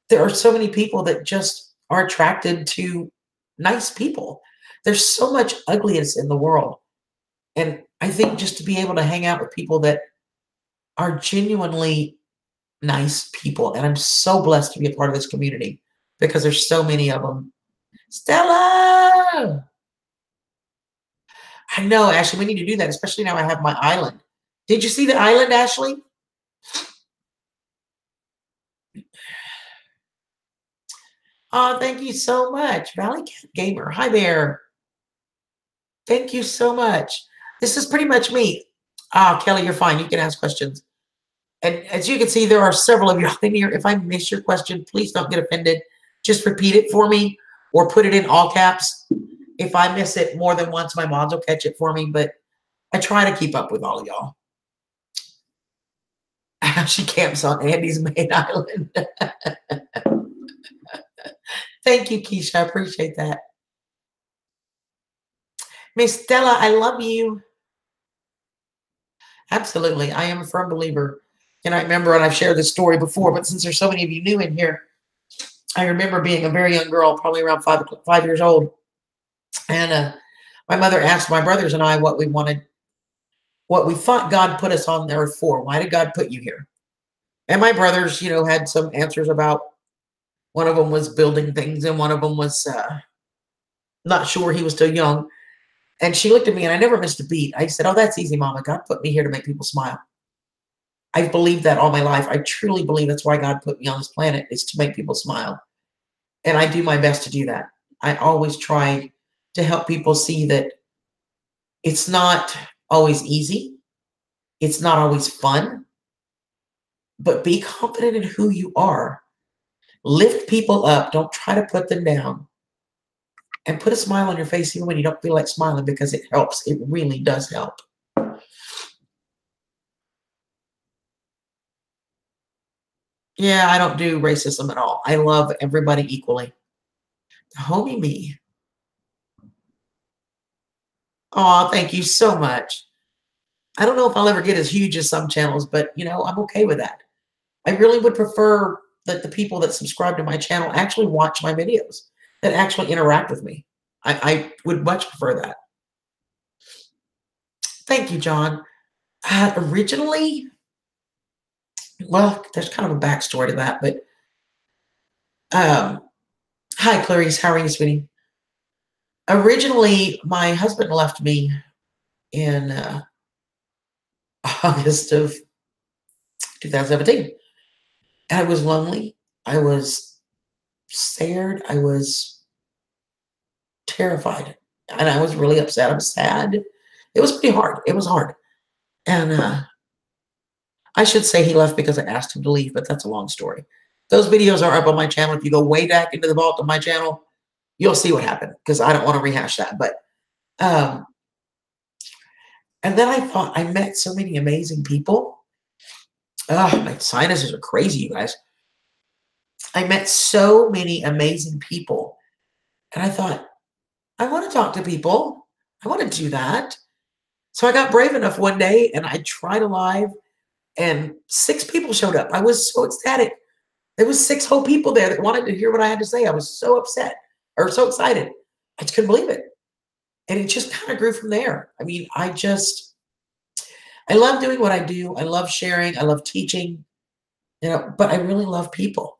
there are so many people that just are attracted to nice people. There's so much ugliness in the world. And I think just to be able to hang out with people that are genuinely nice people. And I'm so blessed to be a part of this community because there's so many of them. Stella! I know, Ashley, we need to do that, especially now I have my island. Did you see the island, Ashley? Oh, thank you so much. Valley Cat Gamer. Hi there. Thank you so much. This is pretty much me. Kelly, you're fine. You can ask questions. And as you can see, there are several of you in here. If I miss your question, please don't get offended. Just repeat it for me or put it in all caps. If I miss it more than once, my moms will catch it for me, but I try to keep up with all of y'all. She camps on Andy's main island. Thank you, Keisha. I appreciate that. Miss Stella, I love you. Absolutely. I am a firm believer. And I remember, and I've shared this story before, but since there's so many of you new in here, I remember being a very young girl, probably around 5 years old. And my mother asked my brothers and I what we wanted, what we thought God put us on earth for. Why did God put you here? And my brothers, had some answers about, one of them was building things and one of them was not sure. He was still young. And she looked at me and I never missed a beat. I said, oh, that's easy, Mama. God put me here to make people smile. I've believed that all my life. I truly believe that's why God put me on this planet, is to make people smile. And I do my best to do that. I always try to help people see that it's not always easy. It's not always fun. but be confident in who you are. Lift people up. Don't try to put them down. And put a smile on your face even when you don't feel like smiling, because it helps. It really does help. Yeah, I don't do racism at all. I love everybody equally. Homie me. Oh, thank you so much. I don't know if I'll ever get as huge as some channels, but I'm okay with that. I really would prefer that the people that subscribe to my channel actually watch my videos, that actually interact with me. I would much prefer that. Thank you, John. Originally, well, there's kind of a backstory to that, but um, hi, Clarice. How are you, sweetie? Originally, my husband left me in August of 2017. I was lonely. I was scared. I was terrified. And I was really upset. I was sad. It was pretty hard. It was hard. And I should say he left because I asked him to leave, but that's a long story. Those videos are up on my channel. If you go way back into the vault of my channel, you'll see what happened, because I don't want to rehash that. But um, and then I thought, I met so many amazing people. My sinuses are crazy, you guys. I met so many amazing people. And I thought, I want to talk to people. I want to do that. So I got brave enough one day and I tried a live, and 6 people showed up. I was so ecstatic. There was 6 whole people there that wanted to hear what I had to say. I was so upset, or so excited. I just couldn't believe it. And it just kind of grew from there. I mean, I love doing what I do. I love sharing. I love teaching, but I really love people.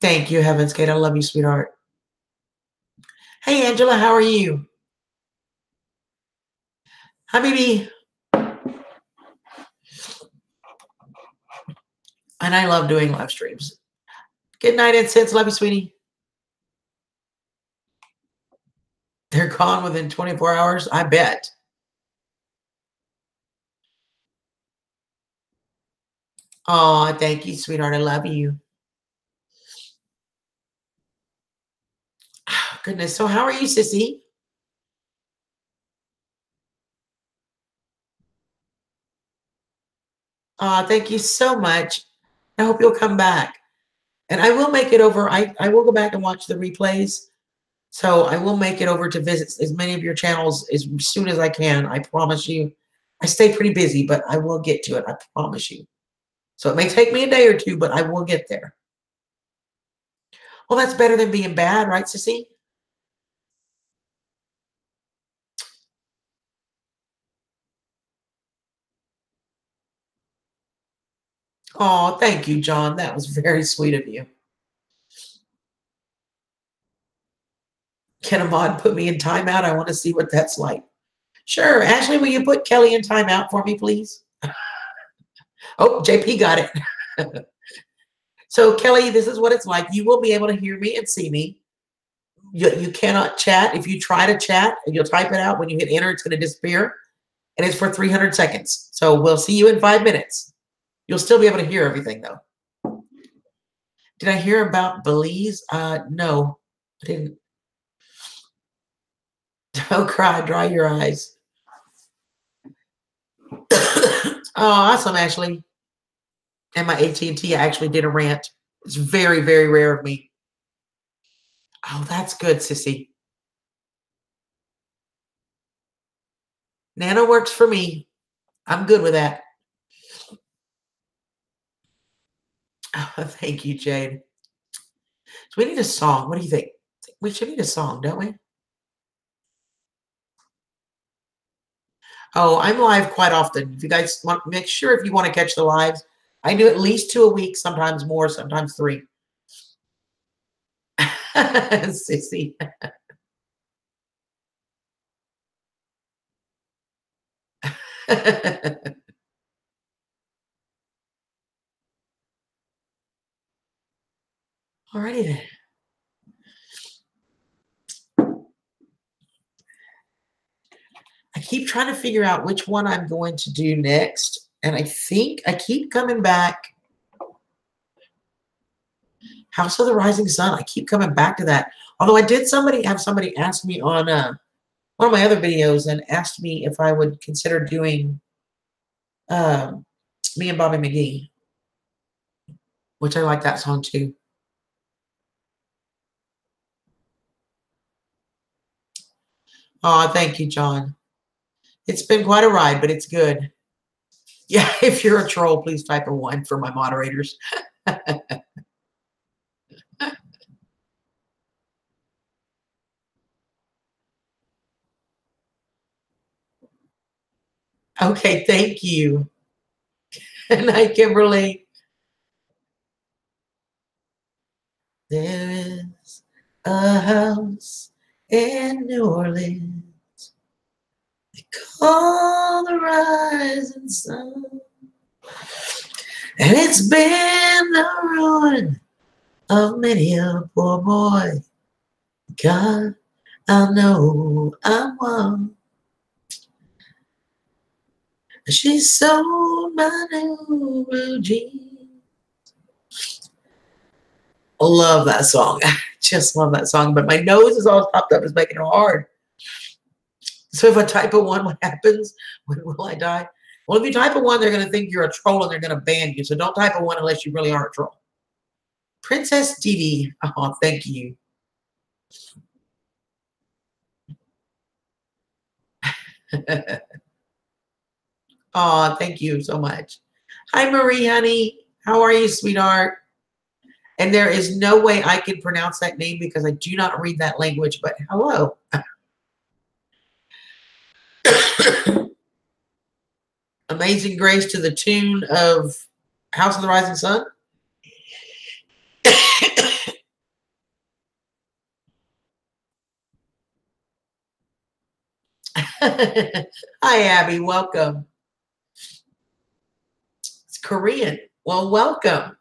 Thank you, Heaven's Gate. I love you, sweetheart. Hey, Angela, how are you? Hi, baby. And I love doing live streams. Good night, Incense. Love you, sweetie. They're gone within 24 hours. I bet. Oh, thank you, sweetheart. I love you. Goodness. So how are you, sissy? Thank you so much. I hope you'll come back. And I will make it over. I will go back and watch the replays. So I will make it over to visit as many of your channels as soon as I can. I promise you. I stay pretty busy, but I will get to it. I promise you. So it may take me a day or two, but I will get there. Well, that's better than being bad, right, sissy? Oh, thank you, John. That was very sweet of you. Can a mod put me in timeout? I want to see what that's like. Sure. Ashley, will you put Kelly in timeout for me, please? Oh, JP got it. So, Kelly, this is what it's like. You will be able to hear me and see me. You cannot chat. If you try to chat and you'll type it out, when you hit enter, it's going to disappear. And it's for 300 seconds. So we'll see you in 5 minutes. You'll still be able to hear everything, though. Did I hear about Belize? No, I didn't. Don't cry. Dry your eyes. Oh, awesome, Ashley. And my AT&T actually did a rant. It's very, very rare of me. Oh, that's good, sissy. Nano works for me. I'm good with that. Oh, thank you, Jade. So we need a song. What do you think? We should need a song, don't we? Oh, I'm live quite often. If you guys want, make sure if you want to catch the lives, I do at least 2 a week, sometimes more, sometimes 3. Sissy. Alrighty then. I keep trying to figure out which one I'm going to do next. And I think I keep coming back. House of the Rising Sun. I keep coming back to that. Although I did have somebody ask me on one of my other videos and asked me if I would consider doing Me and Bobby McGee, which I like that song too. Oh, thank you, John. It's been quite a ride, but it's good. Yeah, if you're a troll, please type a 1 for my moderators. Okay, thank you. Good night, Kimberly. There is a house in New Orleans. They call the rising sun. And it's been the ruin of many a poor boy. God, I know I'm one. She sold my new blue jeans. I love that song. I just love that song. But my nose is all popped up. It's making it hard. So if I type a 1, what happens? When will I die? Well, if you type a 1, they're going to think you're a troll and they're going to ban you. So don't type a 1 unless you really are a troll. Princess Didi. Oh, thank you. Oh, thank you so much. Hi, Marie, honey. How are you, sweetheart? And there is no way I can pronounce that name because I do not read that language, but hello. Amazing Grace to the tune of House of the Rising Sun. Hi, Abby. Welcome. It's Korean. Well, welcome.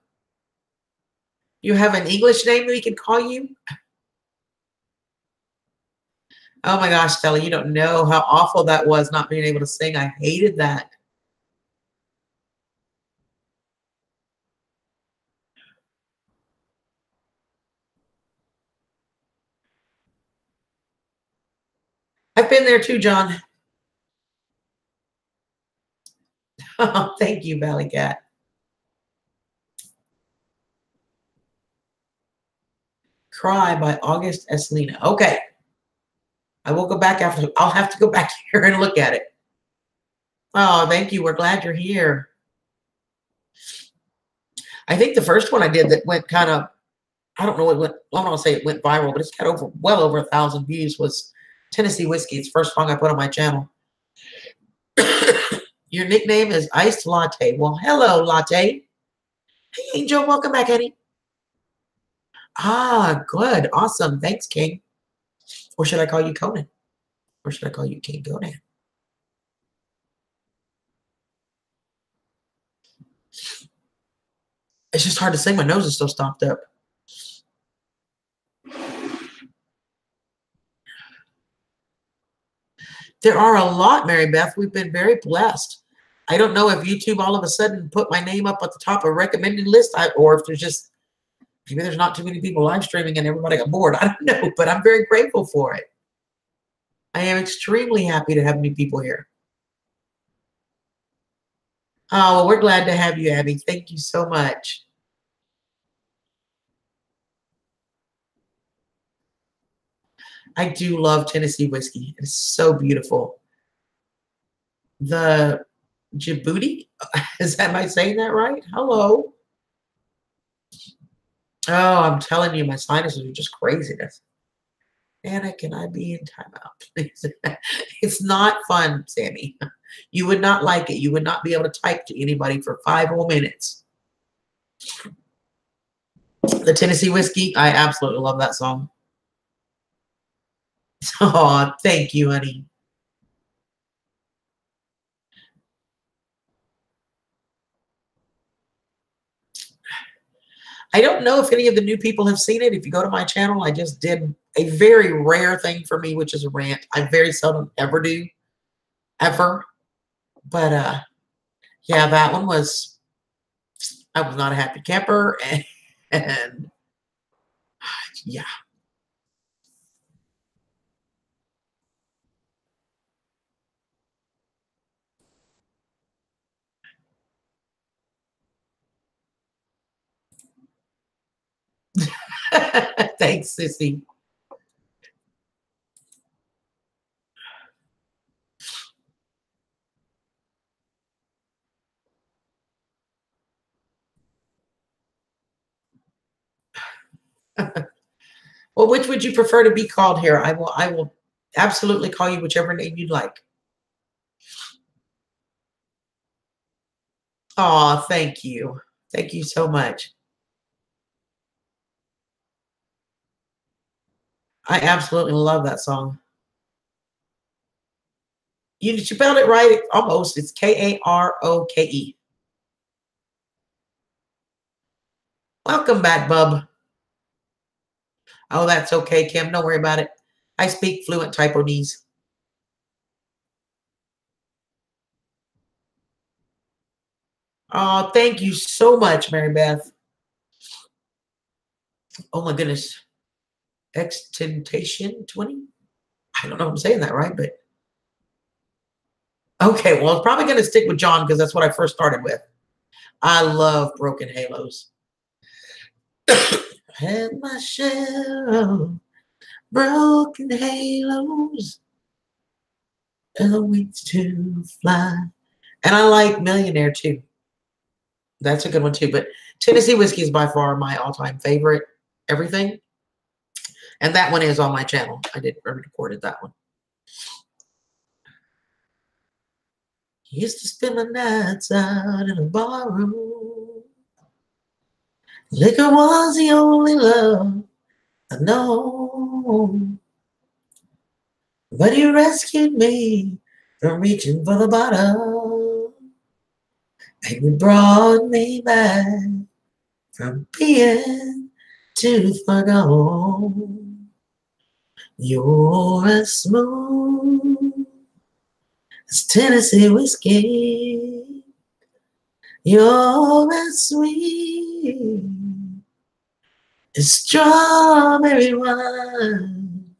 You have an English name that we can call you? Oh my gosh, Stella, you don't know how awful that was not being able to sing. I hated that. I've been there too, John. Oh, thank you, Valley Cat. Cry by August Eslina. Okay. I will go back after. I'll have to go back here and look at it. Oh, thank you. We're glad you're here. I think the first one I did that went kind of, I don't know what went, I don't want to say it went viral, but it's got well over 1,000 views was Tennessee Whiskey. It's the first song I put on my channel. Your nickname is Iced Latte. Well, hello, Latte. Hey, Angel. Welcome back, honey. Ah, good. Awesome. Thanks, King. Or should I call you Conan? Or should I call you King Conan? It's just hard to sing. My nose is so stopped up. There are a lot, Mary Beth. We've been very blessed. I don't know if YouTube all of a sudden put my name up at the top of recommended list, or if there's just, maybe there's not too many people live streaming and everybody got bored. I don't know, but I'm very grateful for it. I am extremely happy to have new people here. Oh, well, we're glad to have you, Abby. Thank you so much. I do love Tennessee whiskey. It's so beautiful. The Djibouti, am I saying that right? Hello. Oh, I'm telling you, my sinuses are just craziness. Anna, can I be in timeout, please? It's not fun, Sammy. You would not like it. You would not be able to type to anybody for 5 whole minutes. The Tennessee Whiskey, I absolutely love that song. Oh, thank you, honey. I don't know if any of the new people have seen it. If you go to my channel, I just did a very rare thing for me, which is a rant. I very seldom ever do, ever. But Yeah, that one was, I was not a happy camper. And yeah. Thanks, Sissy. Well, which would you prefer to be called here? I will absolutely call you whichever name you'd like. Oh, thank you. Thank you so much. I absolutely love that song. You spelled it right almost. It's Karoke. Welcome back, bub. Oh, that's okay, Kim. Don't worry about it. I speak fluent Taiwanese. Oh, thank you so much, Mary Beth. Oh my goodness. Extentation 20? I don't know if I'm saying that right, but okay, well, it's probably going to stick with John because that's what I first started with. I love Broken Halos. Had my share of broken halos and the wings to fly. And I like Millionaire too. That's a good one too. But Tennessee Whiskey is by far my all-time favorite everything. And that one is on my channel. I did recorded that one. Used to spend my nights out in a bar room. Liquor was the only love I know. But you rescued me from reaching for the bottom. And you brought me back from being too far gone. You're as smooth as Tennessee whiskey. You're as sweet as strawberry wine.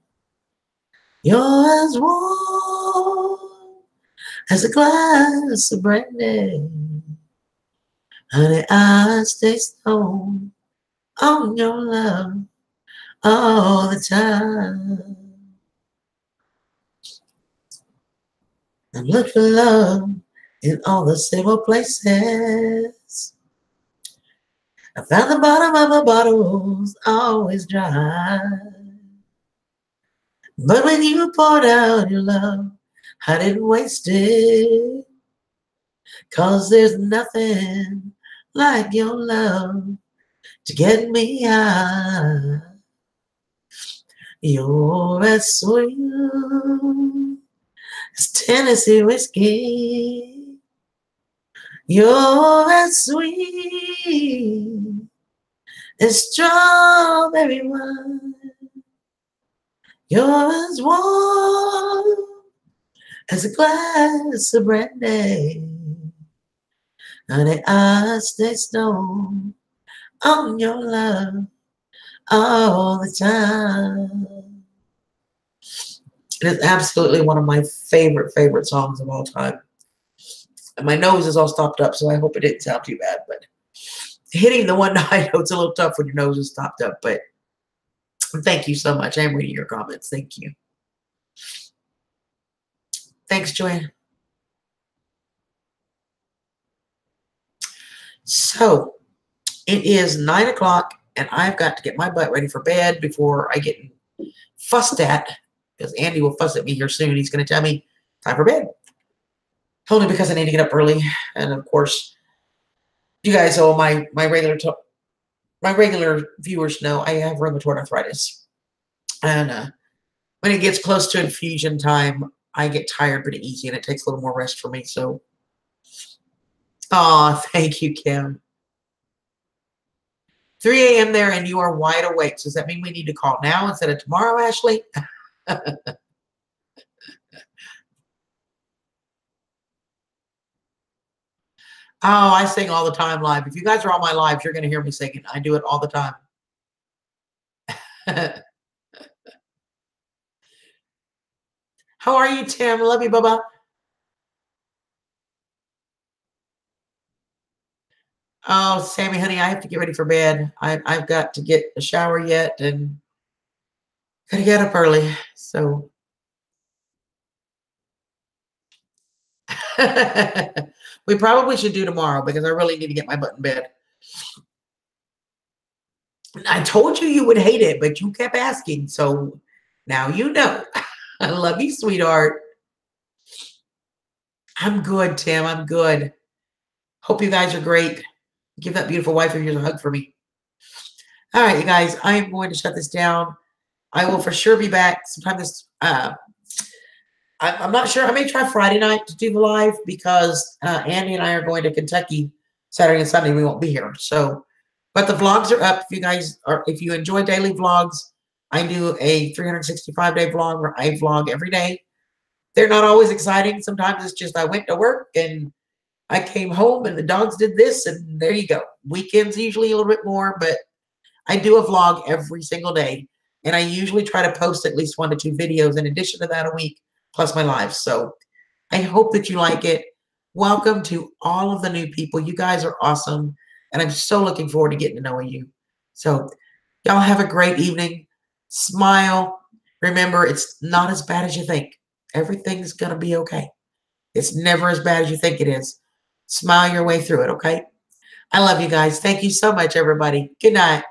You're as warm as a glass of brandy. Honey, I stay stoned on your love all the time. I look for love in all the same old places. I found the bottom of my bottles always dry. But when you poured out your love, I didn't waste it. 'Cause there's nothing like your love to get me high. You're as sweet as Tennessee whiskey. You're as sweet as strawberry wine. You're as warm as a glass of brandy. Honey, I stay stoned on your love all the time. It is absolutely one of my favorite songs of all time. And my nose is all stopped up, so I hope it didn't sound too bad. But hitting the one high note's a little tough when your nose is stopped up. But thank you so much. I am reading your comments. Thank you. Thanks, Joanne. So it is 9 o'clock, and I've got to get my butt ready for bed before I get fussed at, because Andy will fuss at me here soon. He's going to tell me time for bed. Only because I need to get up early, and of course, you guys know my regular viewers know I have rheumatoid arthritis, and when it gets close to infusion time, I get tired pretty easy, and it takes a little more rest for me. So, oh, thank you, Kim. 3 a.m. there, and you are wide awake. So does that mean we need to call now instead of tomorrow, Ashley? Oh, I sing all the time live. If you guys are on my lives, you're going to hear me singing. I do it all the time. How are you, Tim? Love you, Bubba. Oh, Sammy, honey, I have to get ready for bed. I've got to get a shower yet and gotta get up early. So we probably should do tomorrow because I really need to get my butt in bed. I told you you would hate it, but you kept asking. So now you know. I love you, sweetheart. I'm good, Tim. I'm good. Hope you guys are great. Give that beautiful wife of yours a hug for me. All right, you guys, I'm going to shut this down. I will for sure be back sometime this. I'm not sure. I may try Friday night to do the live because Andy and I are going to Kentucky Saturday and Sunday. We won't be here. So, but the vlogs are up. If you guys are, if you enjoy daily vlogs, I do a 365-day vlog where I vlog every day. They're not always exciting. Sometimes it's just I went to work and I came home and the dogs did this, and there you go. Weekends usually a little bit more, but I do a vlog every single day, and I usually try to post at least 1 to 2 videos in addition to that a week, plus my lives. So I hope that you like it. Welcome to all of the new people. You guys are awesome, and I'm so looking forward to getting to know you. So y'all have a great evening. Smile. Remember, it's not as bad as you think. Everything's going to be okay. It's never as bad as you think it is. Smile your way through it, okay? I love you guys. Thank you so much, everybody. Good night.